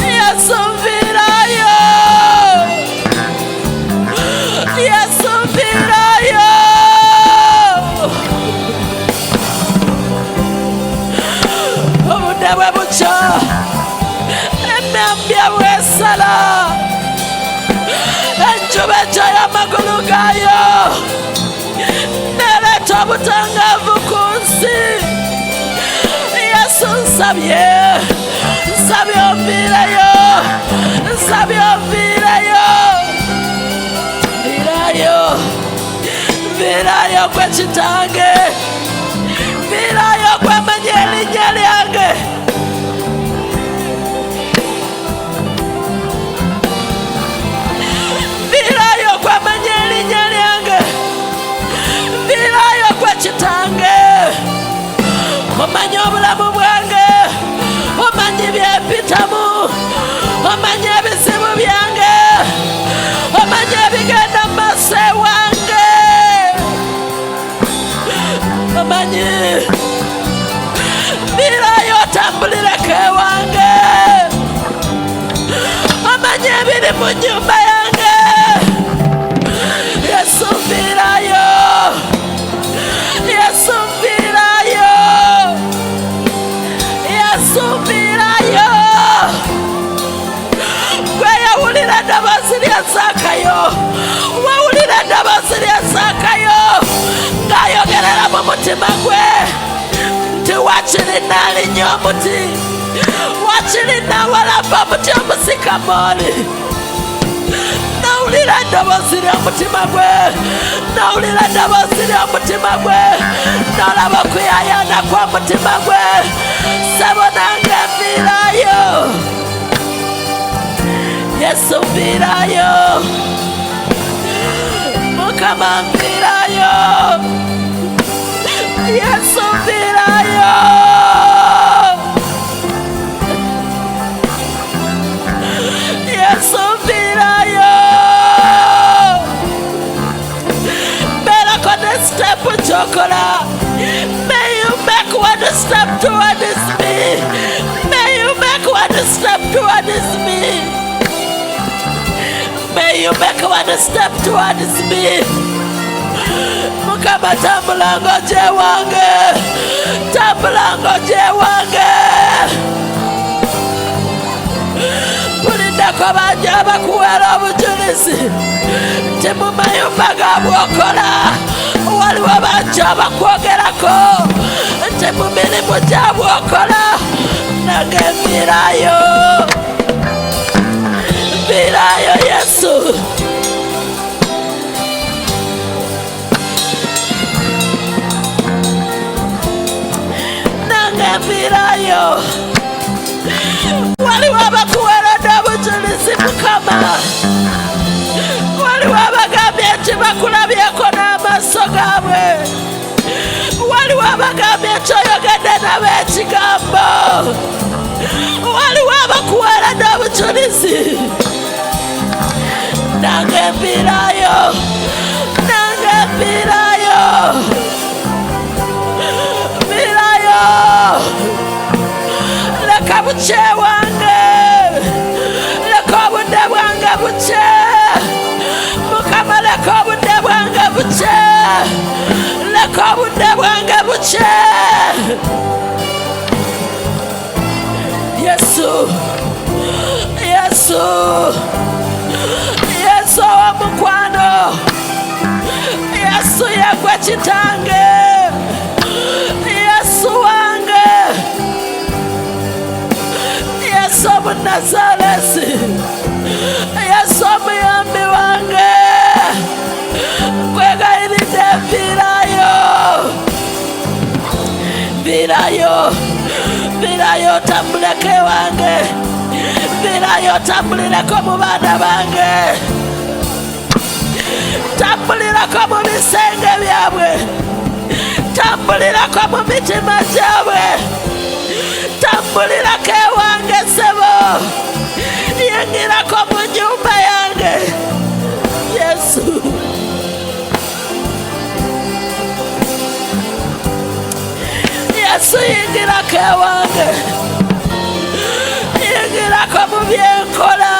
Yesu virayo, Yesu virayo. Obudde bukya, emmambya bw'esala, enjuba ejja y'amagulu gaayo, nereeta obutangaavu ku nsi. Yesu nsabye, nsabye onviireyo, nsabye onviireyo, nviirayo, nviirayo gwe kitange, nviirayo gwe manya erinnya lyange. Nviirayo gwe manya erinnya lyange, nviirayo gwe kitange. Omanyi obulamu bwange, omanyi byempitamu, omanyi ebizibu byange, omanyi ebigenda mu maaso ewange, omanyi. Nviirayo otambulireko ewange, omanyi ebiri mu nnyumba yange. Yesu nviirayo, Yesu nviirayo, Yesu nviirayo. Gwe yawulira eddoboozi lya Zaakayo, wawulira eddoboozi lya Zaakayo ng'ayogerera mu mutima gwe nti wakiri n'alinya omuti, wakiri n'awalamba omuti omusikamooli. Nawulira eddoboozi ly'omutima gwe, nawulira eddoboozi ly'omutima gwe, n'olaba okuyayaana kw'omutima gwe. Ssebo nange nviirayo, Yesu nviirayo, Mukama nviirayo, Yesu nviirayo, Yesu nviirayo. Beerako ne step gy'okola. May you make one step towards me. May you make one step towards me. May you make one step towards me. Mukama tambula ng'ojja ewange, tambula ng'ojja ewange. Buliddeko bangi abakuweera obujulizi nti mu mayumba gaabwe okola waliwo bangi abakwogerako nti mu mirimu gyabwe okola. Nange nviirayo, nviirayo Yesu. Nange nviirayo. Waliwo abakuweeredde obujulizi Mukama, waliwo abagambye nti bakulabyeko n'amaaso gaabwe, waliwo abagambye nti oyogedde nabo ekigambo, waliwo abakuweeredde obujulizi. Nange nviirayo, nange nviirayo, nviirayo. Leka bukye wange, leka obudde bwange bukye, Mukama leka obudde bwange bukye, leka obudde bwange bukye. Yesu, Yesu, Yesu ow'omukwano, Yesu yegwe kitange, Yesu wange, Yesu Omunazaalesi, Yesu omuyambi wange. Nkwegayiridde nviirayo, nviirayo, nviirayo otambuleko ewange, nviirayo otambulireko mu baana bange, tambulirako mu bisenge byabwe, tambulirako mu mitima gyabwe, tambulirako ewange ssebo, yingirako mu nnyumba yange. Yesu, Yesu yingirako ewange, yingirako mu byenkola.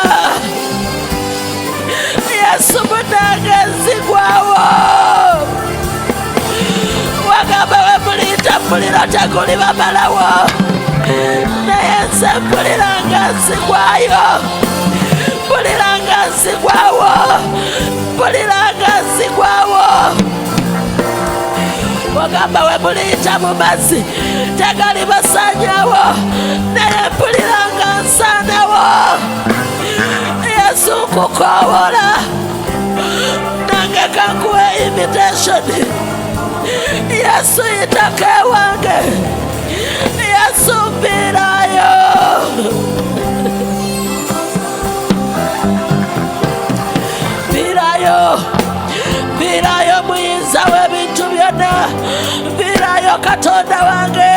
Yesu munange nzigwawo. Wagamba we muliyita muliro tegulibamalawo, naye nze mpulira nga nzigwayo, mpulira nga nzigwawo, mpulira nga nzigwawo. Wagamba we muliyita mu mazzi tegali basanyawo, naye mpulira nga nsaanawo. Yesu nkukoowola, nange kankuwa invitation. Yesu yitako ewange, Yesu mpiirayo. Mpiirayo, mpiirayo muyinza w'ebintu byonna, mpiirayo Katonda wange,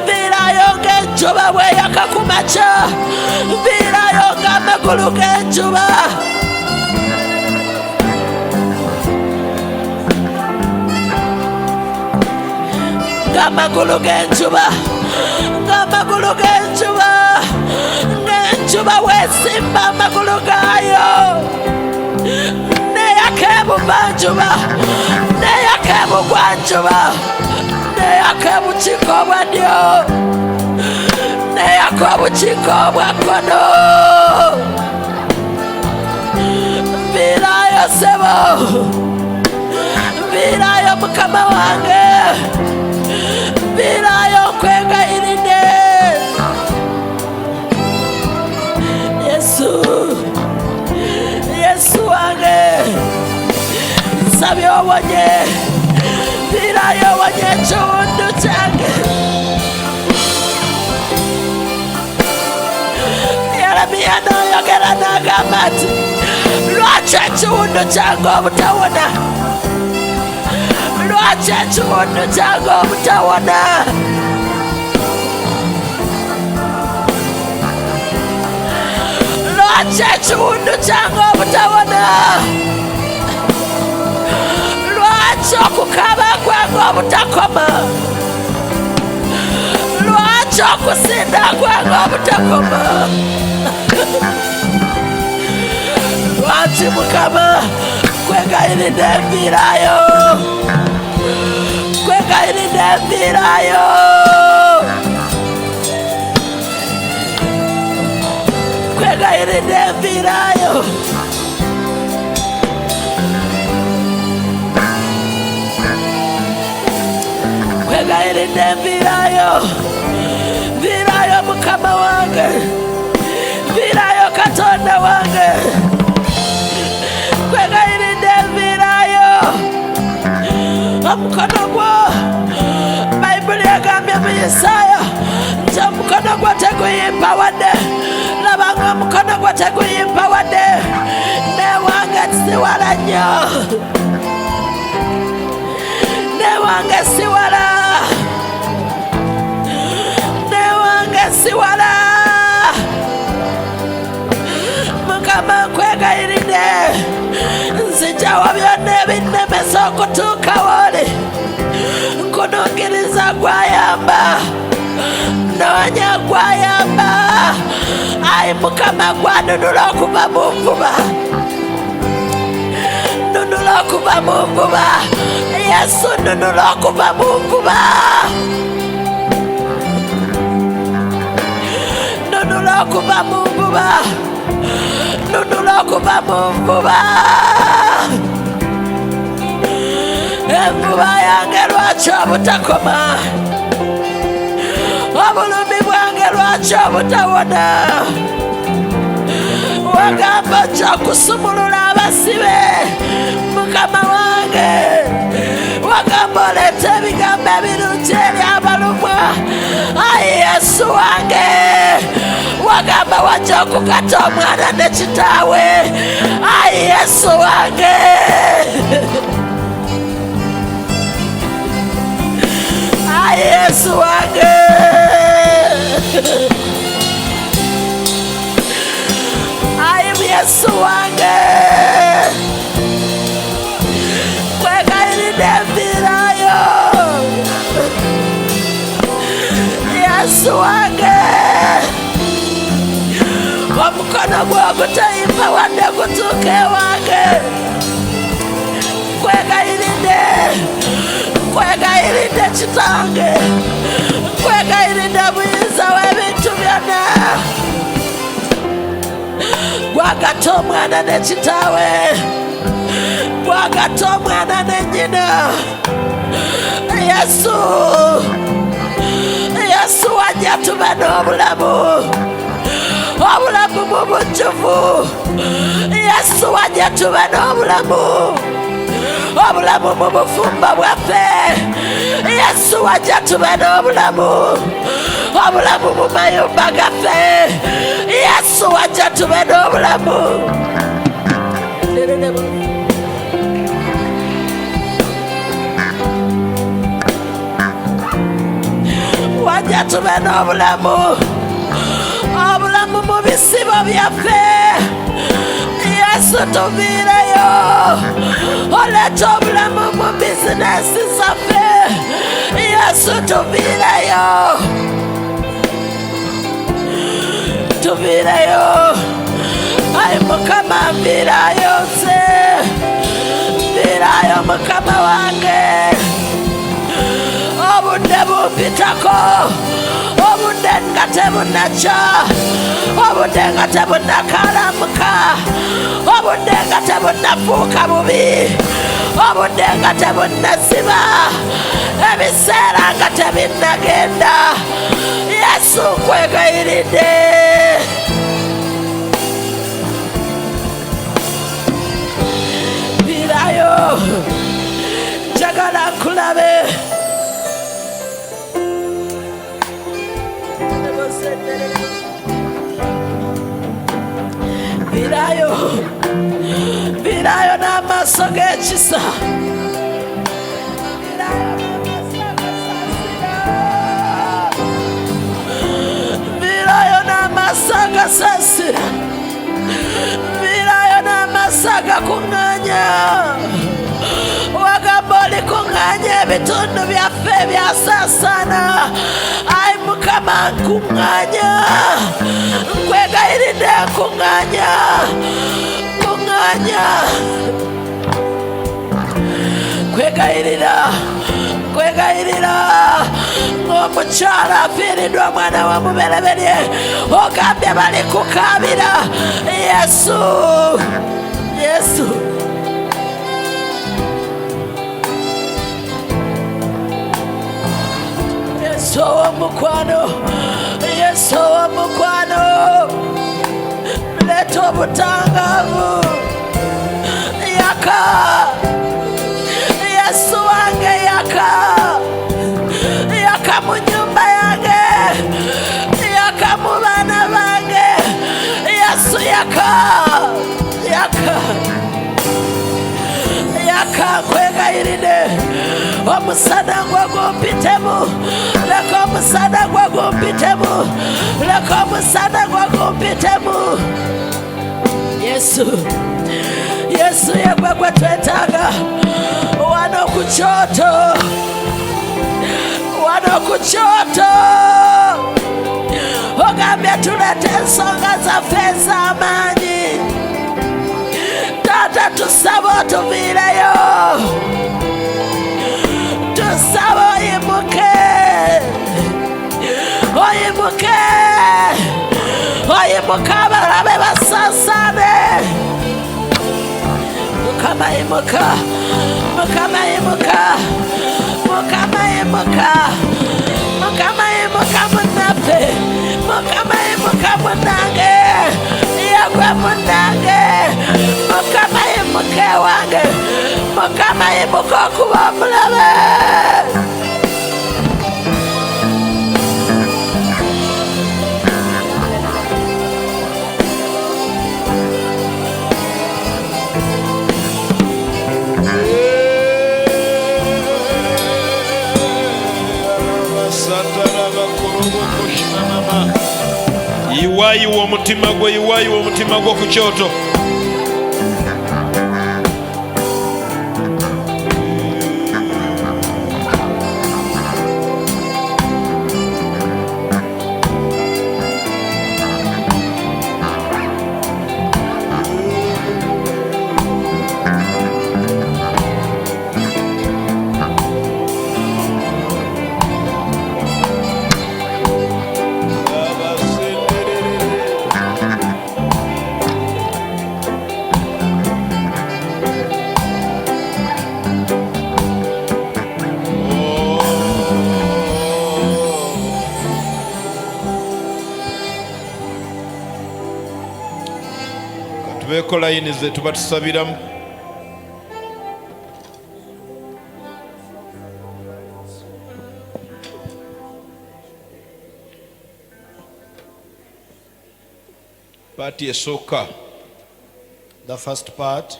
mpiirayo ng'enjuba bweyaka ku makya, mpiirayo ng'amagulu g'enjuba. Ng'amagulu g'enjuba, ng'amagulu g'enjuba, ng'enjuba weesimba amagulu gaayo, neyaka ebuvanjuba, neyaka ebugwanjuba, neyaka obukiika obwa ddyo, neyaka obukiika obwa kkono. Mpiirayo ssebo, mpiirayo Mukama wange, mpiirayo nkwegayiridde. Yesu, Yesu wange, nsabye owonye, mpiirayo owonye ekiwundu kyange. Yeremiya n'ayogera n'agamba nti, lwaki ekiwundu kyange obutawona? Lwaki ekiwundu kyange obutawona? Lwaki ekiwundu kyange obutawona? Lwaki okukaaba kwange obutakoma? Lwaki okusinda kwange obutakoma? Lwaki Mukama nkwegayiridde mpiirayo, nkwegayiridde mpiirayo. Nkwegayiridde mpiirayo. Nkwegayiridde mpiirayo, mpiirayo Mukama wange, mpiirayo Katonda wange, nkwegayiridde mpiirayo. Omukono gwo, Bayibuli egambye mu Yesaya nti omukono gwo teguyimba wadde, labanga omukono gwo teguyimba wadde, newange siwala nnyo, newange siwala, newange siwala. Mukama nkwegayiridde, nziggyawo byonna ebinnemesa okutuuka w'oli, nkunungiriza gwayamba, noonya gwayamba. Ayi Mukama gwanunula okuva mu nvuba, nunula okuva mu nvuba. Yesu nunula okuva mu nvuba, nunula okuva mu nvuba, nunula okuva mu nvuba. Envuba yange lwaki obutakoma? Obulumi bwange lwaki obutawona? Wagamba ojja kusumulula abasibe, Mukama wange. Wagamba oleeta ebigambo ebirungi eri abalumwa, ayi Yesu wange. Wagamba wajja okukata omwana ne kitaawe, ayi Yesu wange. Ayi Yesu wange, ayi Yesu wange, nkwegayiridde mpiirayo. Yesu wange omukono gwo gutayimba wadde gutuuke wange. Nkwegayiridde kitange, nkwegayiridde buyinza w'ebintu byonna. Gwagatta omwana ne kitaawe, gwagatta omwana ne nnyina. Yesu wajja tube n'obulamu, obulamu mu bujjuvu. Yesu wajja tube n'obulamu, obulamu mu bufumba bwaffe. Yesu wajja tube n'obulamu, obulamu mu mayumba gaffe. Yesu wajja tube n'obulamu. Wajja tube n'obulamu, obulamu mu bisibo byaffe. Yesu tuviireyo, oleeta obulamu mu bizinesi zaffe. Yesu tuviireyo, tuviireyo. Ayi Mukama nviirayo nze, nviirayo Mukama wange. Obudde bumpitako, obudde nga tebunakya, obudde nga tebunakalamuka, obudde nga tebunafuuka bubi, obudde nga tebunaziba, ebiseera nga tebinnagenda. Yesu nkwegayiridde, viirayo, njagala nkulabe. Viirayo n'amaaso g'ekisa, viirayo n'amaaso agasaasira, viirayo n'amaaso agakuŋŋaanya. Wagamba olikuŋŋaanya ebitundu byaffe ebyasaasaana. Ayi Mukama nkuŋŋaanya, nkwegayiridde nkuŋŋaanya, nkuŋŋaanya. Kwegayirira ng'omukyala afiiriddwa omwana wa mubereberye, ogambye bali kukaabira. Yesu, Yesu. Yesu ow'omukwano, Yesu ow'omukwano, leeta obutangaavu. Yaka Yesu wange, yaka mu nyumba yange, yaka mu baana bange. Yesu yaka, nkwegayiridde. Omusana gwe gumpitemu, leka omusana gwe gumpitemu, leka omusana gwe gumpitemu. Yesu yegwe gwe twetaaga wano ku kyoto, wano ku kyoto. Ogambye tuleete ensonga zaffe ez'amaanyi. Taata tusaba otuviireyo, tusaba oyimuke, oyimuke abalabe basaasaane. Mukama yimuka, Mukama yimuka, Mukama yimuka, Mukama yimuka munnaffe, Mukama yimuka munnange, yegwe munnange. Mukama yimuka ewange, Mukama yimuka okuba omulabe. Yiwayiwa omutima gwo, yiwayiwa omutima gwo ku kyoto. tuteekeko layini ze tuba tusabiramu. Paati esooka. The first part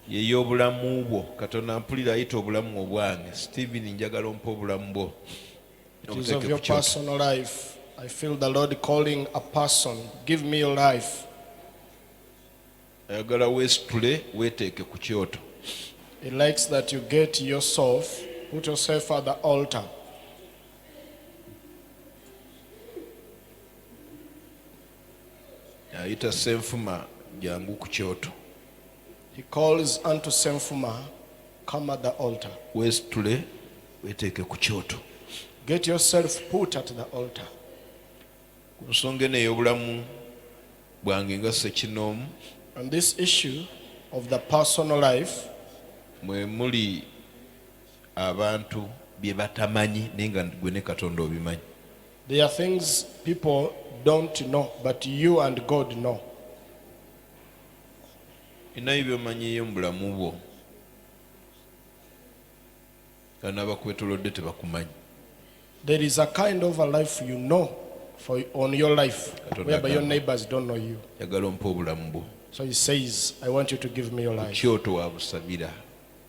Y'ey'obulamu bwo. Katonda mpulira ayita obulamu obwange. Stephen, njagala ompa obulamu bwo. it is of your personal life. I feel the Lord calling a person. Give me your life. Ayagala weesitule weeteeke ku kyoto. He likes that you get yourself, put yourself at the altar. Ayita Senfuma jangu ku kyoto. He calls unto Senfuma, come at the altar. Weesitule weeteeke ku kyoto. Get yourself put at the altar. Ku nsonga eno ey'obulamu bwange nga ssekinoomu, On this issue of the personal life, mwe muli abantu bye batamanyi naye nga gwe ne Katonda obimanyi. there are things people don't know, but you and God know. Inayo by'omanyiyo mu bulamu bwo nga n'abakwetoolodde tebakumanyi. There is a kind of a life you know on your life, Katonda whereby your agamba, neighbors don't know you. Njagala ompa obulamu bwo. So he says, I want you to give me your Ku life. kyoto wabusabira.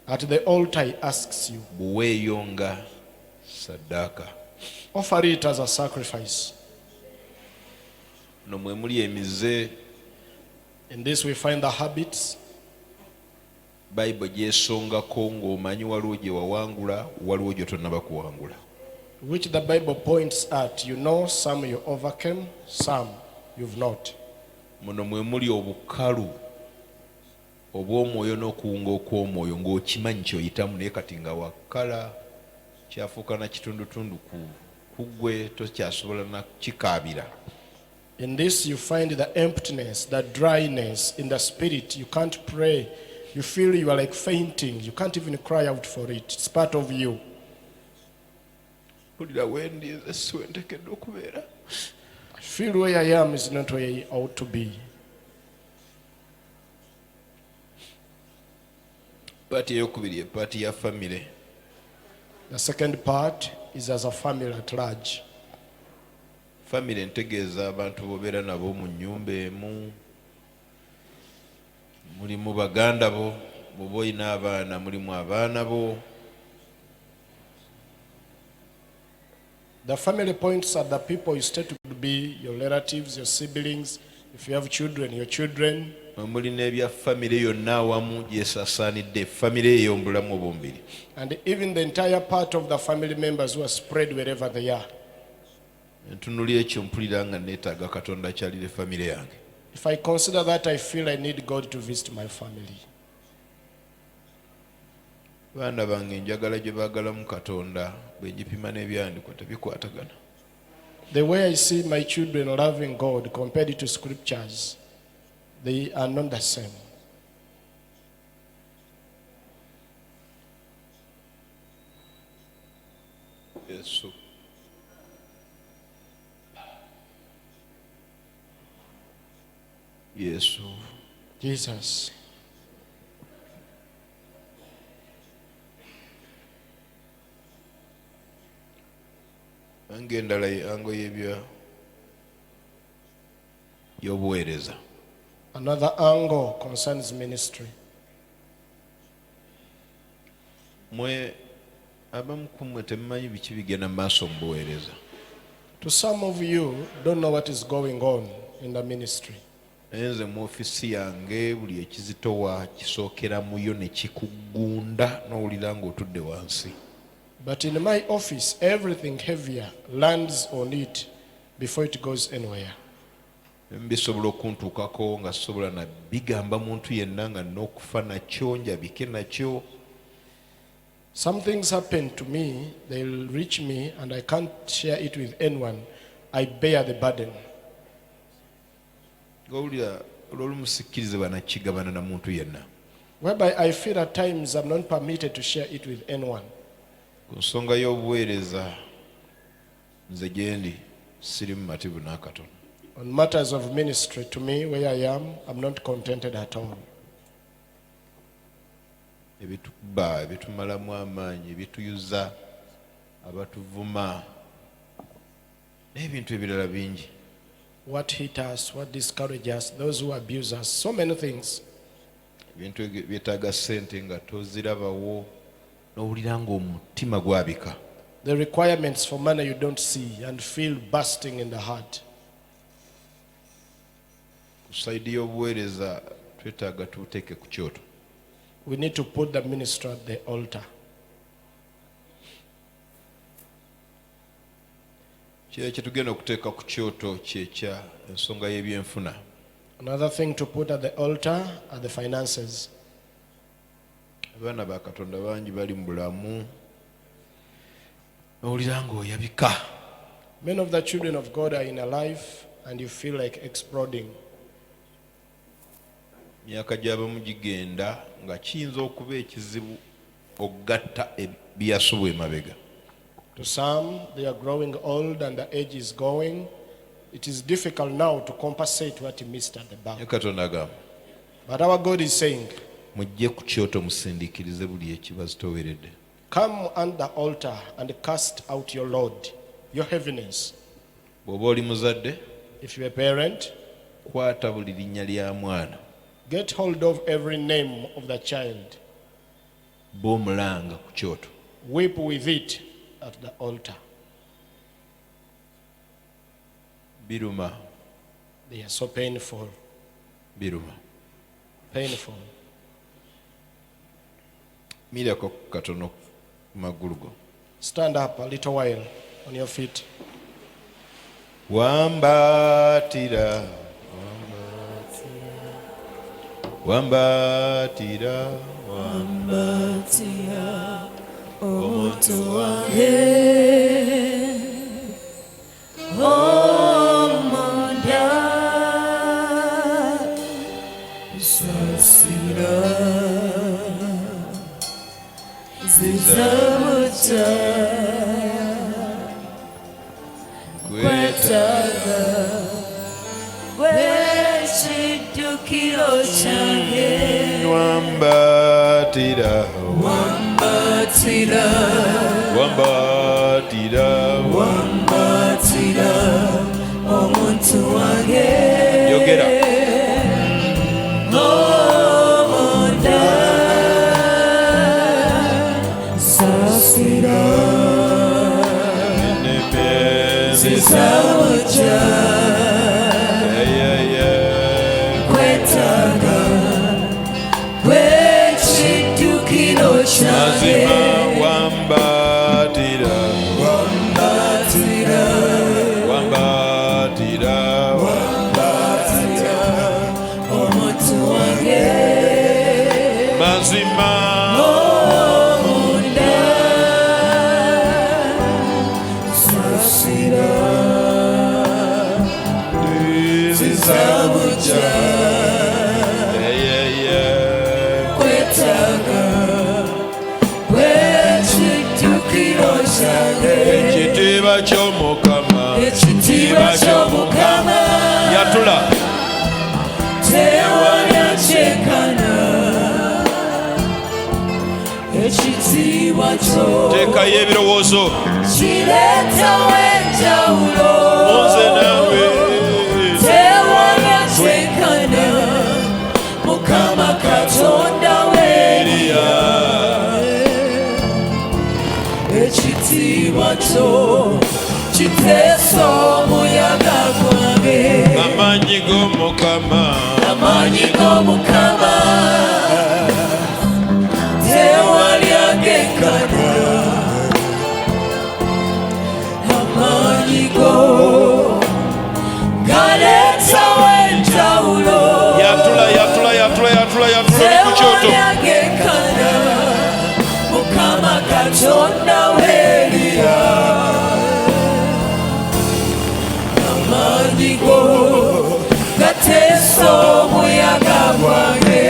At the altar he asks you, Buweeyo nga saddaaka. offer it as a sacrifice. No mwe muli emize. In this we find the habits. Bayibuli gyesongako ng'omanyi waliwo gye wawangula, waliwo gye tonnaba kuwangula. Which the Bible points at. You know, some you overcame, some you've not. Muno mwe muli obukalu obw'omwoyo n'okuwunga okw'omwoyo ng'okimanyi ky'oyitamu naye kati nga wakala kyafuuka na kitundutundu ku ggwe tokyasobola na kikaabira. In this you find the emptiness, the dryness in the spirit. You can't pray. You feel you are like fainting. You can't even cry out for it. It's part of you. Mpulira wendi nze si we nteekedde okubeera. I feel where I am is not where I ought to be. Paati ey'okubiri ye paati ya famire. The second part is as a family at large. Famire ntegeeza abantu bobeera nabo mu nnyumba emu, mulimu baganda bo, bw'oba olina abaana mulimu abaana bo. The family points at the people you state to be your relatives, your siblings. If you have children, your children. Mwe mulina ebya famire yonna awamu gyesasaanidde, famire ey'obulamu obw'omubiri. And even the entire part of the family members who are spread wherever they are. Ntunulira ekyo mpulira nga neetaaga Katonda akyalire famire yange. If I consider that, I feel I need God to visit my family. Baana bange njagala gye baagalamu Katonda bwe njipima n'ebyandikwa tebikwatagana. The way I see my children loving God compared to scriptures, they are not the same. Yesu. Yesu. Jesus. Ange endala ango y'obuweereza. Another angle concerns ministry. Mwe abamu ku mmwe temumanyi biki bigenda mu maaso mu buweereza. To some of you, don't know what is going on in the ministry. Nze mu ofisi yange buli ekizitowa kisookera muyo ne kikugunda n'owulira ng'otudde wansi. But in my office, everything heavier lands on it before it goes anywhere. Bisobola okuntuukako nga sobola na bigamba muntu yenna nga n'okufa nakyo njabike nakyo. Some things happen to me, they'll reach me and I can't share it with anyone. I bear the burden. Ng'owulira olw'olumu sikkirizibwa nakigabana na muntu yenna. Whereby I feel at times I'm not permitted to share it with anyone. Ku nsonga y'obuweereza nze gye ndi. siri mumativu n'akatono. On matters of ministry, to me, where I am, I'm not contented at all. Ebitukuba, ebitumalamu amaanyi, ebituyuza, abatuvuma, n'ebintu ebirala bingi. What hit us, what discourage us, those who abuse us, so many things. Ebintu byetaaga ssente nga tozirabawo n'owulira ng'omutima gwabika. The requirements for money you don't see and feel bursting in the heart. Ku sayidi y'obuweereza twetaaga tuteeke ku kyoto. We need to put the ministry at the altar. Kye tugenda okuteeka ku kyoto kyekya ensonga y'ebyenfuna. Another thing to put at the altar are the finances. Abaana ba Katonda bangi bali mu bulamu n'owulira ng'oyabika. Many of the children of God are in a life and you feel like exploding. Myaka gy'abamu gigenda nga kiyinza okuba ekizibu okugatta ebyasobwa emabega. To some, they are growing old and the age is going. It is difficult now to compensate what you missed at the back. Katonda agamba, But our God is saying, mujje ku kyoto musindiikirize buli ekibazo toweredde. come on the altar and cast out your load, your heaviness. Bw'oba oli muzadde, If you're a parent, kwata buli linnya lya mwana get hold of every name of the child. b'omulanga ku kyoto. Weep with it at the altar. Biruma, They are so painful, biruma. painful. Mirako katono ku magulu go. Stand up a little while on your feet. Wambatira, wambatira, Wambatia omuntu wange omunda sasira zizabuta kwetaga gwekidukiro kyange wambatira, wambatira wambatira, wambatira omuntu wange yogera. omunda sasira zizabuja kwetaga gwekidukiro kyange Mazima wambatira, wambatira wambatira, wambatira omuntu wange mazima omunda sasira zizabuja kwetaga gwekidukiro kyange ekitiibwa ky'Omukama, ekitiibwa ky'Omukama yatula tewali akyekana ekitiibwa kyo teekayo ebirowoozo kireetawo enjawulo nze naawe. tewali akyekana Mukama Katonda w'eriya ekitiibwa kyo kiteesa omuyaga gwange Amaanyi g'Omukama, amaanyi g'Omukama tewali agenkana amaanyi go galeetawo enjawulo yatula, yatula, yatula, yatula, yatula ku kyoto. tewali agenkana Mukama Katonda w'eriya amaanyi go gateesa omuyaga gwange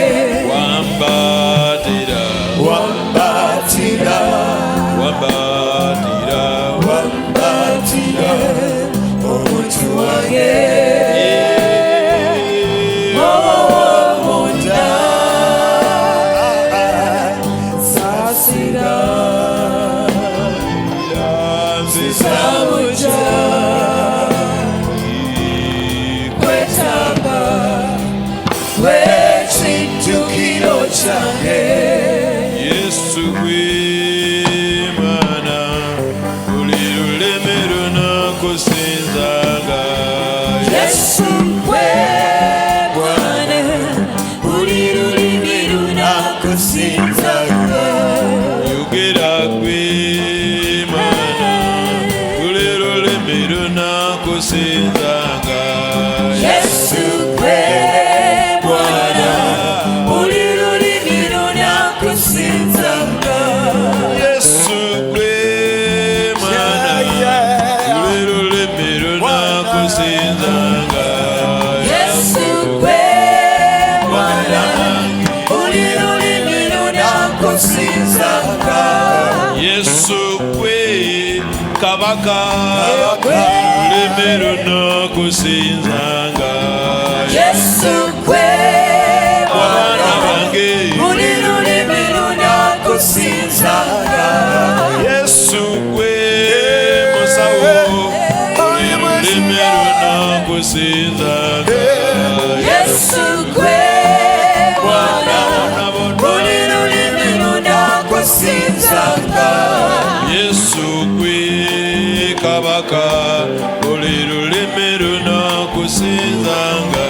Wambatira, wambatira wambatira, wambatira samuja kwetaba wechitukiro change Yesu wimana ulirulemero nakusinzanga Yesu we Bwana ulirulemero nakusinzanga yogera kwimana ulirulemero nakusinzanga Yesu we Bwana ulirulemero nakusinzanga Yesu kwimana ulirulemero nakusinzanga Yesu we Bwana ulirulemero nakusinzanga Yesu kwe kabaka ulirulemero nakusinzanga Yesu we Bwana bange ulirulemero nakusinzanga Yesu kwe musawo ulirulemero nakusinzanga Yesu we Bwana ulirulemero nakusinzanga Yesu kwe kabaka ulirulemero nakusinzanga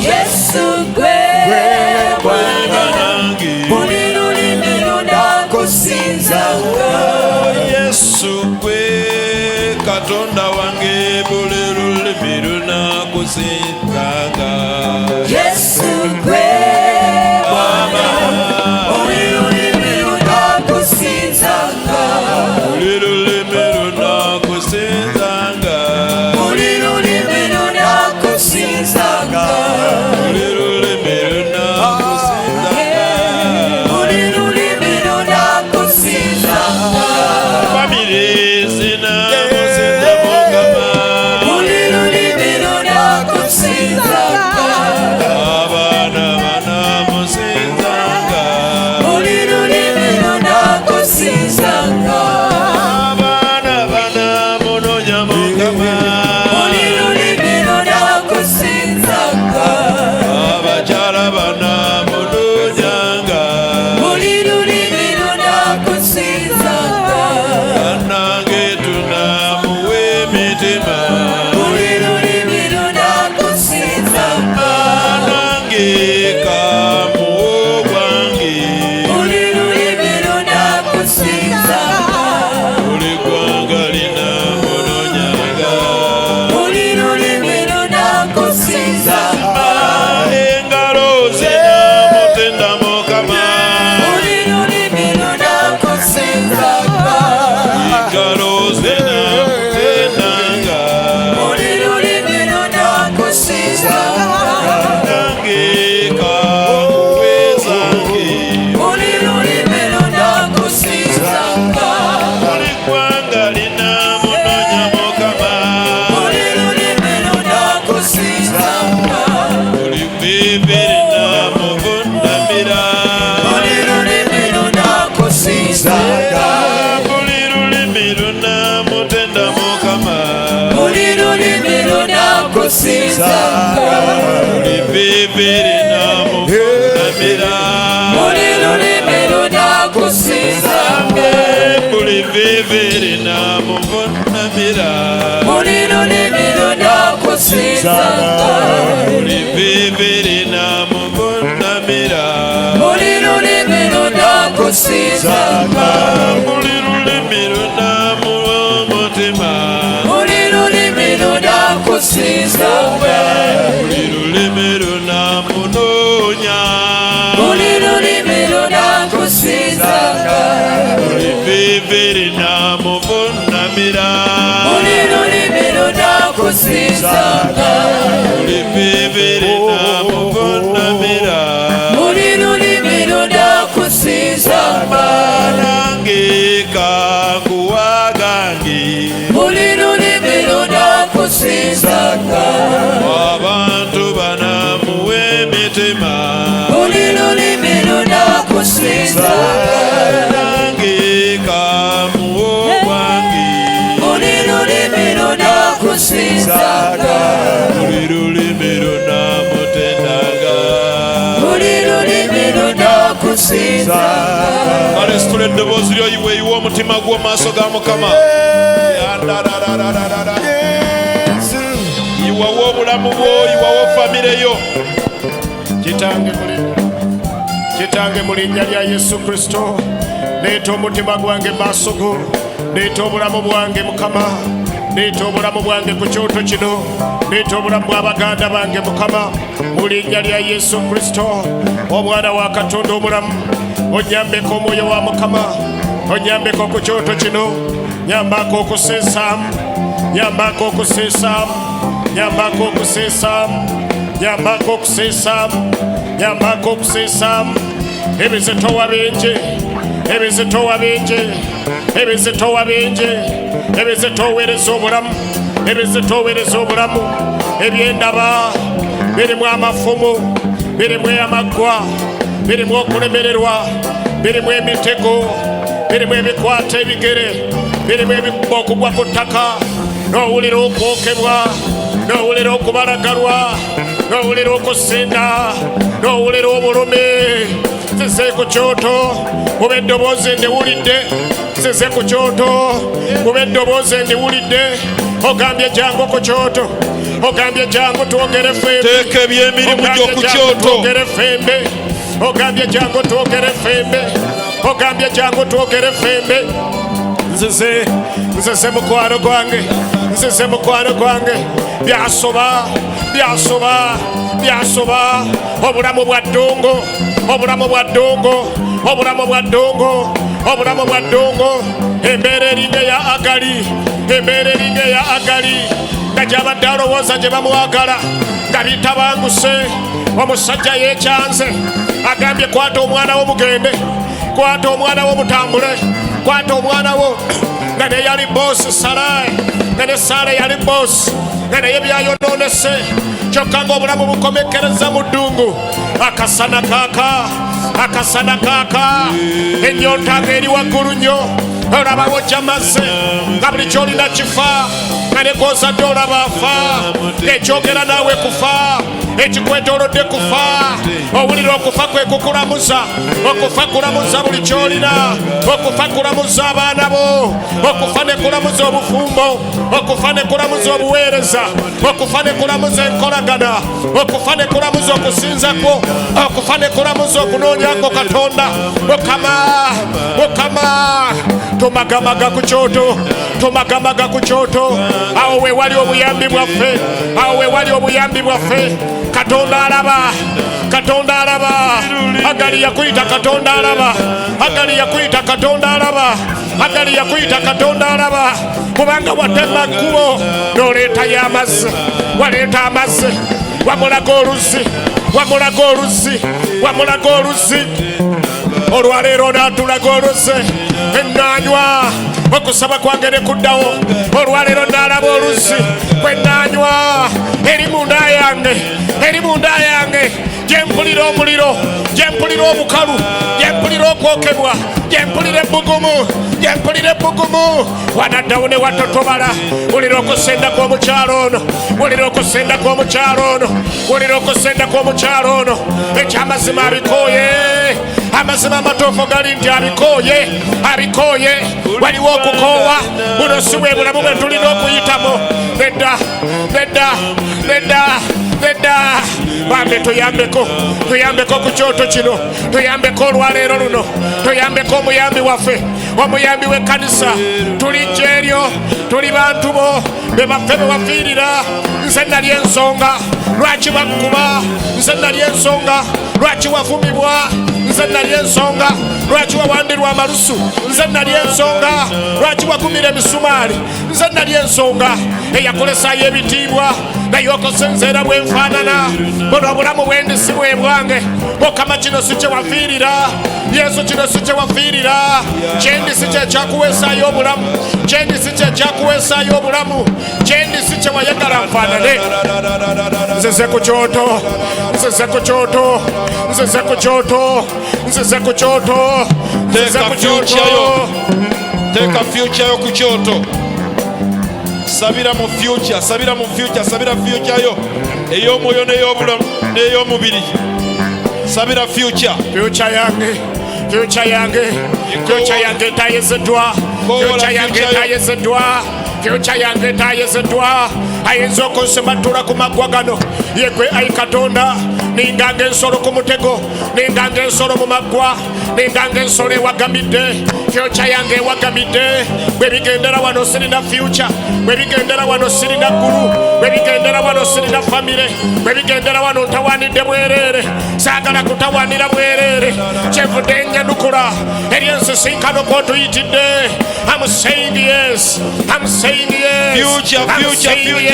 Yesu we Bwana ulirulemero nakusinzanga Yesu kwe katonda wange ulirulemero nakusinzanga Yesu we Bwana ulirulemero nakusinzanga ulirulemero nakusinzanga ulirulemero nakusinzanga ulirulemero nakusinzanga ulirulemero nakusinzanga family zina musinza mugama ulirulemero nakusinzanga abana bana musinzanga ulirulemero nakusinzanga abana bana munonya mugama ulirulemero nakusinzanga abakyala bana munonyanga ulirulemero nakusinzanga nange tunamuwe emitima ulirulemero nakusinzanga nange kamuwo gwange ulirulemero nakusinzanga buli gwanga lina munonyanga ulirulemero nakusinzanga engalo zinamutenda mukama ulirulemero nakusinzanga engalo zinamutendanga ulirulemero nakusinzanga nange kamuwezange ulirulemero nakusinzanga buli gwanga lina munonya mukama ulirulemero nakusinzanga buli bibiri namuvunamira ulirulemero nakusinzanga buli lulimi lunamutenda mukama ulirulemero nakusinzanga buli bibiri namuvunamira ulirulemero nakusinzanga buli bibiri namuvunamira ulirulemero nakusinzanga buli bibiri namuvunamira ulirulemero nakusinzanga buli lulimi lunamuwa omutima ulirulemero nakusinzanga buli lulimi lunamunoonya ulirulemero nakusinzanga buli bibiri namuvunamira ulirulemero nakusinzanga buli bibiri namuvunamira ulirulemero nakusinzanga nange kakuwagange ulirulemero nakusinzanga abantu banamuwa emitima ulirulemero nakusinzanga nange kamuwo gwange kusinzanga buli lulimi lunaamutendanga buli lulimi lunakusinzanga kale situla eddoboozi lyoyiwe yiwa omutima gwo maaso ga Mukama yiwawo obulamu bwo yiwawo famire yo Kitange mu linnya lya Yesu Kristo leeta omutima gwange maaso go leeta obulamu bwange Mukama leeta obulamu bwange ku kyoto kino leeta obulamu bw'abaganda bange Mukama mu linnya lya Yesu Kristo omwana wa Katonda omulamu onyambeko omwoyo wa Mukama onyambeko ku kyoto kino nyambako okuseesaamu nyambako okuseesaamu nyambako okuseesaamu nyambako okuseesaamu nyambako okuseesaamu ebizitowa bingi ebizitowa bingi ebizitowa bingi ebizitowereza obulamu ebizitowereza obulamu ebyendaba birimu amafumu birimu amaggwa birimu okulemererwa birimu emitego birimu ebikwata ebigere birimu ebikuba okugwa ku ttaka n'owulira okwokebwa n'owulira okubalagalwa n'owulira okusinda n'owulira obulumi nzize ku kyoto kuba eddoboozi ndiwulidde nzize ku kyoto kuba eddoboozi ndiwulidde ogambye jangu ku kyoto ogambye jangu twogere fembe teeka ebyemirimu gyo ku kyoto twogere fembe ogambye jangu twogere fembe ogambye jangu twogere fembe nzize mukwano gwange nzize mukwano gwange byasoba byasoba byasoba obulamu bwa ddungu obulamu bwa ddungu obulamu bwa ddungu obulamu bwa ddungu embeera eringa ya Agali embeera eringa ya Agali nga gy'abadde alowooza gye bamwagala nga bitabanguse omusajja yeekyanze agambye kwata omwana wo mugende kwata omwana wo mutambule kwata omwana wo nga ne yali boosi Sarai nga ne Sarai yali boosi nga naye byayonoonese kyokka ng'obulamu bukomekereza mu ddungu akasana kaaka ennyonta nga eri waggulu nnyo olabawo gy'amazze nga buli ky'olina kifa nga ne gw'ozadde olaba afa ekyogera naawe kufa ekikwetoolodde kufa owulira okufa kwe kukulamuza okufa kulamuza buli ky'olina okufa kulamuza abaana bo okufa ne kulamuza obufumbo okufa ne kulamuza obuweereza okufa ne kulamuza enkolagana okufa ne kulamuza okusinzako okufa ne kulamuza okunoonyako Katonda Mukama tomagamaga ku kyoto tomagamaga ku kyoto awo we wali obuyambi bwaffe awo we wali obuyambi bwaffe Katonda alaba Katonda alaba Agali yakuyita Katonda alaba Agali yakuyita Katonda alaba Agali yakuyita Katonda alaba kubanga watema kkubo n'oleetayo amazzi waleeta amazzi wamulaga oluzzi wamulaga oluzzi wamulaga oluzzi olwaleero n'atulaga oluzzi ennaanywa okusaba kwange ne kuddawo olwaleero n'alaba oluzzi kwe nnaanywa eri munda yange gyempulira omuliro gyempulira obukalu gyempulira okwokebwa gyempulira ebbugumu wanaddawo ne watotobala wulira okusenda kw'omukyalo ono wulira okusenda kw'omukyalo ono wulira okusenda kw'omukyalo ono ekyamazima abikooye amazima amatuufu gali nti abikooye waliwo okukoowa buno si bwe bulamu bwe tulina okuyitamu nedda bambe tuyambeko ku kyoto kino tuyambeko olwaleero luno tuyambeko omuyambi waffe omuyambi w'ekkanisa tulijja eryo tuli bantu bo be baffe be wafiirira nze nali ensonga lwaki bakkuba nze nali ensonga lwaki wavumibwa nze nali ensonga lwaki wawandirwa amalusu nze nali ensonga lwaki wagumira emisumaali nze nali ensonga eyakolesayo ebitiibwa naye okusinziira bwenfaanana buno obulamu bwendi si bwe bwange Mukama kino si kye wafiirira Yesu kino si kye wafiirira kyendi si kye kyakuweesaayo obulamu kyendi si kye kyakuweesaayo obulamu kyendi si kye wayagala nfaanane nzize ku kyoto nzize ku kyoto nzize ku kyoto nzize ku kyoto nzize ku kyoto teeka fyucha yo ku kyoto sabira mu future, sabira mu future, sabira future yo ey'omwoyo n'ey'obulamu n'ey'omubiri. Sabira future. Future yange, future yange, future yange tayezeddwa, future yange tayezeddwa, future yange tayezeddwa. Ayinza okunsimatula ku maggwa gano yegwe ayi Katonda, ninganga ensolo ku mutego, ninganga ensolo mu maggwa, ninganga ensolo ewagamidde. Future yange ewagamidde, bwe bigendera wano sirina future, bwe bigendera wano sirina ggulu, bwe bigendera wano sirina famire, bwe bigendera wano ntawanidde bwereere, saagala kutawanira bwereere, kyevudde nyanukula eri ensisinkano kw'otuyitidde. I'm saying yes, I'm saying yes. Future, future, future,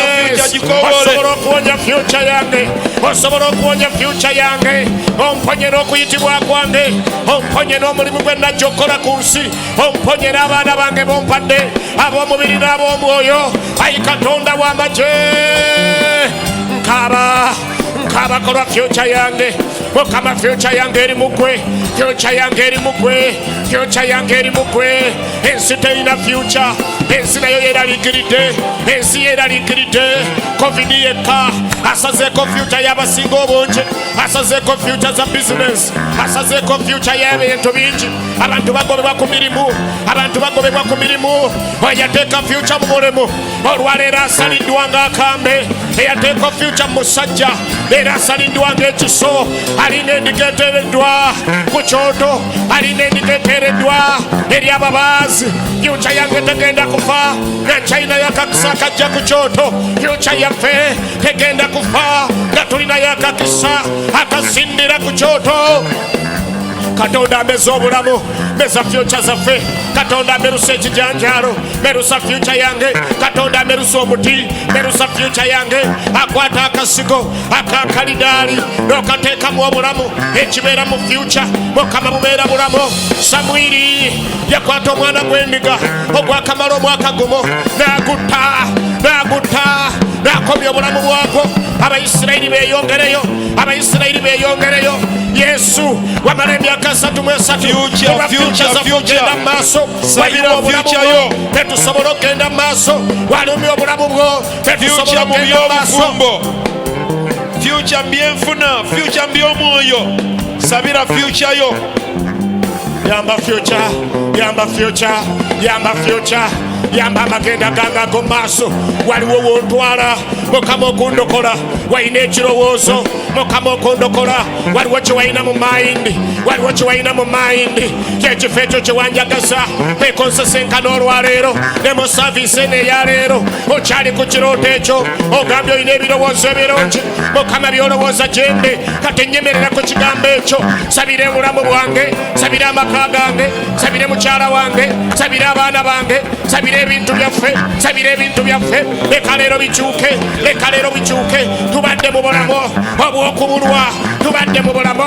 future, osobola okuwonya future yange, osobola okuwonya future yange, omponye n'okuyitibwa kwange, omponye n'omulimu gwe najja okukola ku nsi, omponye n'abaana bange bompadde ab'omubiri n'ab'omwoyo. Ayi Katonda w'amagye, nkaba kolwa future yange. Mukama future yange eri mugwe, future yange eri mugwe, future yange eri mugwe. Ensi terina future, ensi nayo yeraliikiridde, ensi yeraliikiridde. Covid yekka asazeeko future y'abasinga obungi, asazeeko future za business, asazeeko future y'ebintu bingi. Abantu bagobebwa ku mirimu, abantu bagobebwa ku mirimu. Eyateeka future mu mulimu olwaleero asaliddwa ng'akambe, eyateeka future mu musajja leero asaliddwa ng'ekiso. Alina endiga eteereddwa ku kyoto, alina endiga eteereddwa eri ababaazi. Future yange tegenda kufa nga China yakakisa akajja ku kyoto. Future yaffe tegenda kufa nga tulinayo akakisa akasindira ku kyoto. Katonda ameza obulamu, meza future zaffe. Katonda amerusa ekijanjaalo, merusa future yange. Katonda amerusa omuti, merusa future yange. Akwata akasigo akakalidaali n'okateekamu obulamu, ekibeera mu future Mukama bubeera bulamu. Samwiri yakwata omwana gw'endiga ogwakamala omwaka gumu, n'agutta n'akomya obulamu bwagwo. Abayisirayiri beeyongereyo, Abayisirayiri beeyongereyo. Yesu wamala emyaka 33 olwa future zaffe ogenda mu maaso. Sabira future yo tetusobola okgenda mu maaso, walumya obulamu bwo tetusobola okgenda mu maaso. Future mbyenfuna, future mbyomwoyo, sabira future yo. Yamba future, yamba future, yamba future, yamba amagenda gange ag'omu maaso. Waliwo wontwala, Mukama okundokola. Walina ekirowoozo, Mukama okundokola. Waliwo kye walina mu mayindi, waliwo kye walina mu mayindi. Kyekifo ekyo kye wanjagaza kwekonsesenkana olwaleero ne mu saavisi eno eyaleero. Okyali ku kirooto ekyo, ogambye olina ebirowoozo ebirungi. Mukama byolowooza gyende, kati nyemerera ku kigambo ekyo. Sabira obulamu bwange, sabira amaka gange, sabira mukyala wange, sabira abaana bange, sabira ebintu byaffe, sabira ebintu byaffe. Leka leero bikyuke, leka leero bikyuke. Tubadde mu bulamu obw'okubulwa, tubadde mu bulamu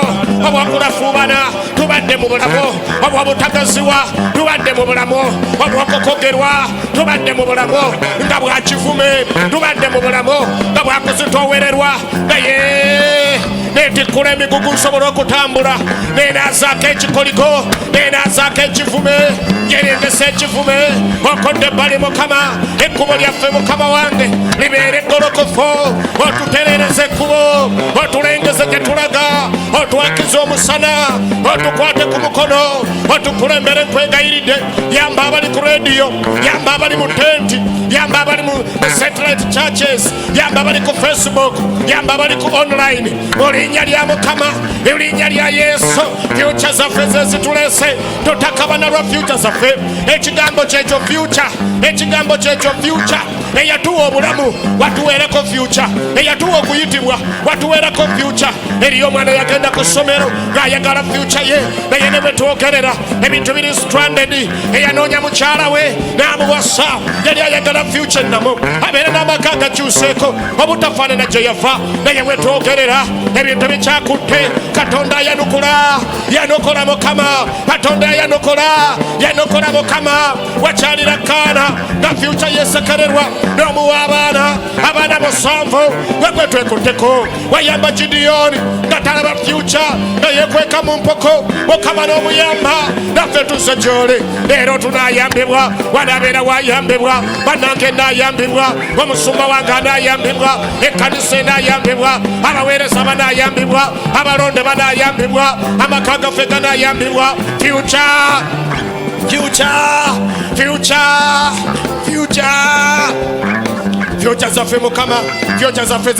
obw'okulafuubana, tubadde mu bulamu obw'obutagaziwa, tubadde mu bulamu obw'okukogerwa, tubadde mu bulamu nga bwa kivume, tubadde mu bulamu nga bwa kuzitoowererwa. Naye netikkula emigugu nsobola okutambula, nenaazaako ekikoliko, nenaazaako ekivume, njerengesa ekivume. Okodde ebbali Mukama, ekkubo lyaffe Mukama wange libeere eggolokofu. Otutereereze ekkubo, otulengeze gye tulaga, otwakize omusana, otukwate ku mukono, otukulembere nkwegayiridde. Yamba abali ku rediyo, yamba abali mu tenti, yamba abali mu satellite churches, yamba abali ku Facebook, yamba abali ku online. Mu linnya lya Mukama, erinnya lya Yesu, future zaffe zezitulese. Totakabana lwa future zaffe. Ekigambo kyekyo future, ekigambo kyekyo future. Eyatuwa obulamu watuweerako future, eyatuwa okuyitibwa watuweerako future. Eriyo omwana yagenda ku ssomero ng'ayagala future ye, naye ne bwe twogerera ebintu biri stranded. Eyanoonya mukyala we n'amuwasa yali ayagala future namu, abeera n'amaka agakyuseeko obutafaanana gye yava. Naye bwe twogerera ebintu bikyakutte. Katonda ayanukula, yanokola Mukama, Katonda ayanukula, yanokola Mukama. Wakyalira kaana nga future yesekererwa n'omuwa abaana 7 gwe twekutteko. Wayamba Gideoni nga talaba future fyuca nga yekweka mu mpoko Mukama n'omuyamba naffe tuzze gy'oli leero tunaayambibwa wanabeera wayambibwa bannange naayambibwa omusumba wange anaayambibwa ekkanisa enaayambibwa abaweereza banaayambibwa abalonde banaayambibwa amaka gaffe ganaayambibwa fyuca zaffe Mukama fyuca zaffe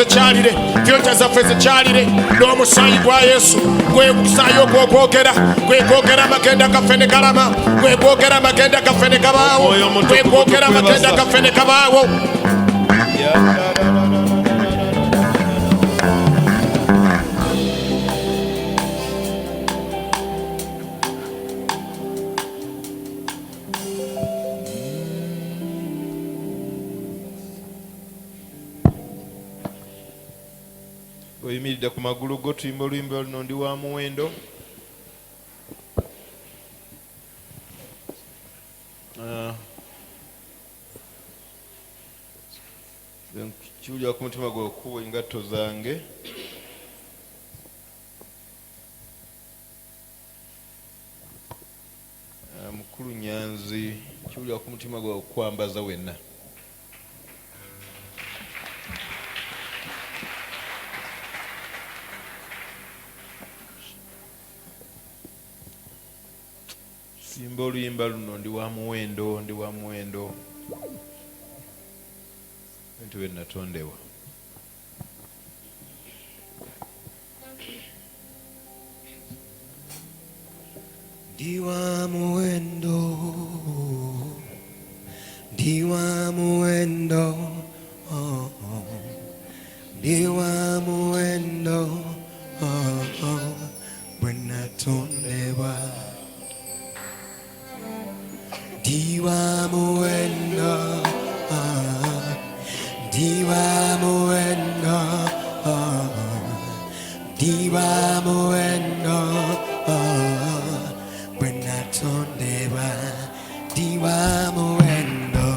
zikyalire n'omusaayi gwa Yesu gwekusaayi ogwogwogera gwegwogera amagenda gaffe ne galama gwegwogera amagenda gaffe ne gabaawo gwegwogera amagenda gaffe ne gabaawo oyimiridde ku magulu go tuyimba oluyimba luno ndi wa muwendo. Kiwulira ku mutima gwe okuwa engatto zange mukulu Nyanzi kiwulira ku mutima gwe okwambaza wenna. Simba oluyimba luno ndi wa muwendo bintu bye natondewa. Ndi wa muwendo ndi wa muwendo bwe natondewa ndi wa muwendo bwe natondewa ndi wa muwendo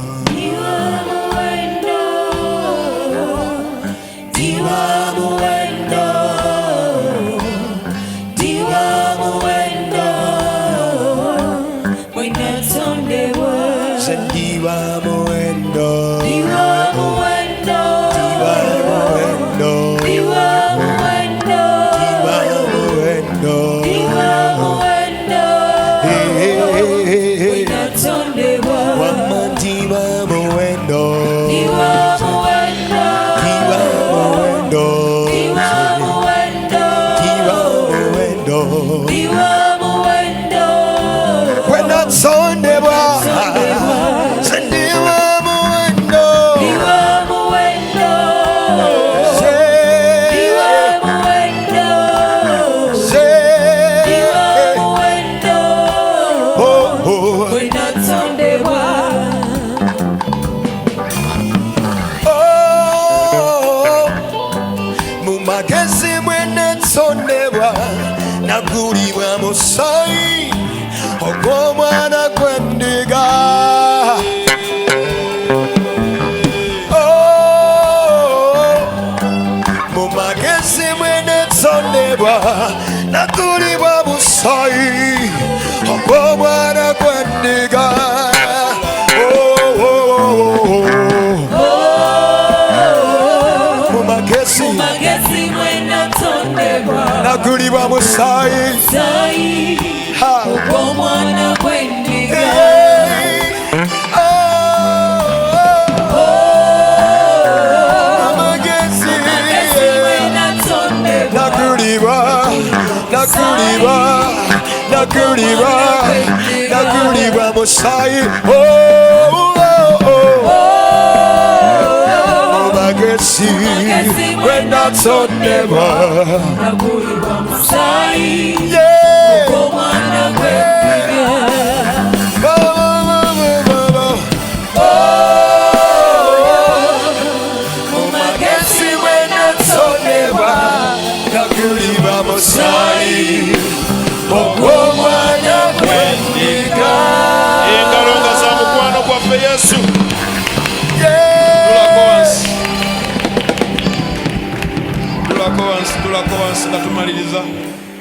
Mumagezi mwene tsondebwa nagulibwa musaayi ogw'omwana gw'endiga. Mumagezi mwene tsondebwa nagulibwa musaayi ogw'omwana gw'endiga. Mumagezi mwene tsondebwa nagulibwa musaayi ogw'omwana gw'endiga. Mumagezi mwene tsondebwa nagulibwa musaayi Mumagezi mwene tsondebwa nagulibwa musaayi ogw'omwana gw'endiga. Mumagezi mwene tsondebwa nagulibwa musaayi ogw'omwana gw'endiga. Engalo nga za mukwano gwaffe Yesu. Tulako wansi nga tumaliriza.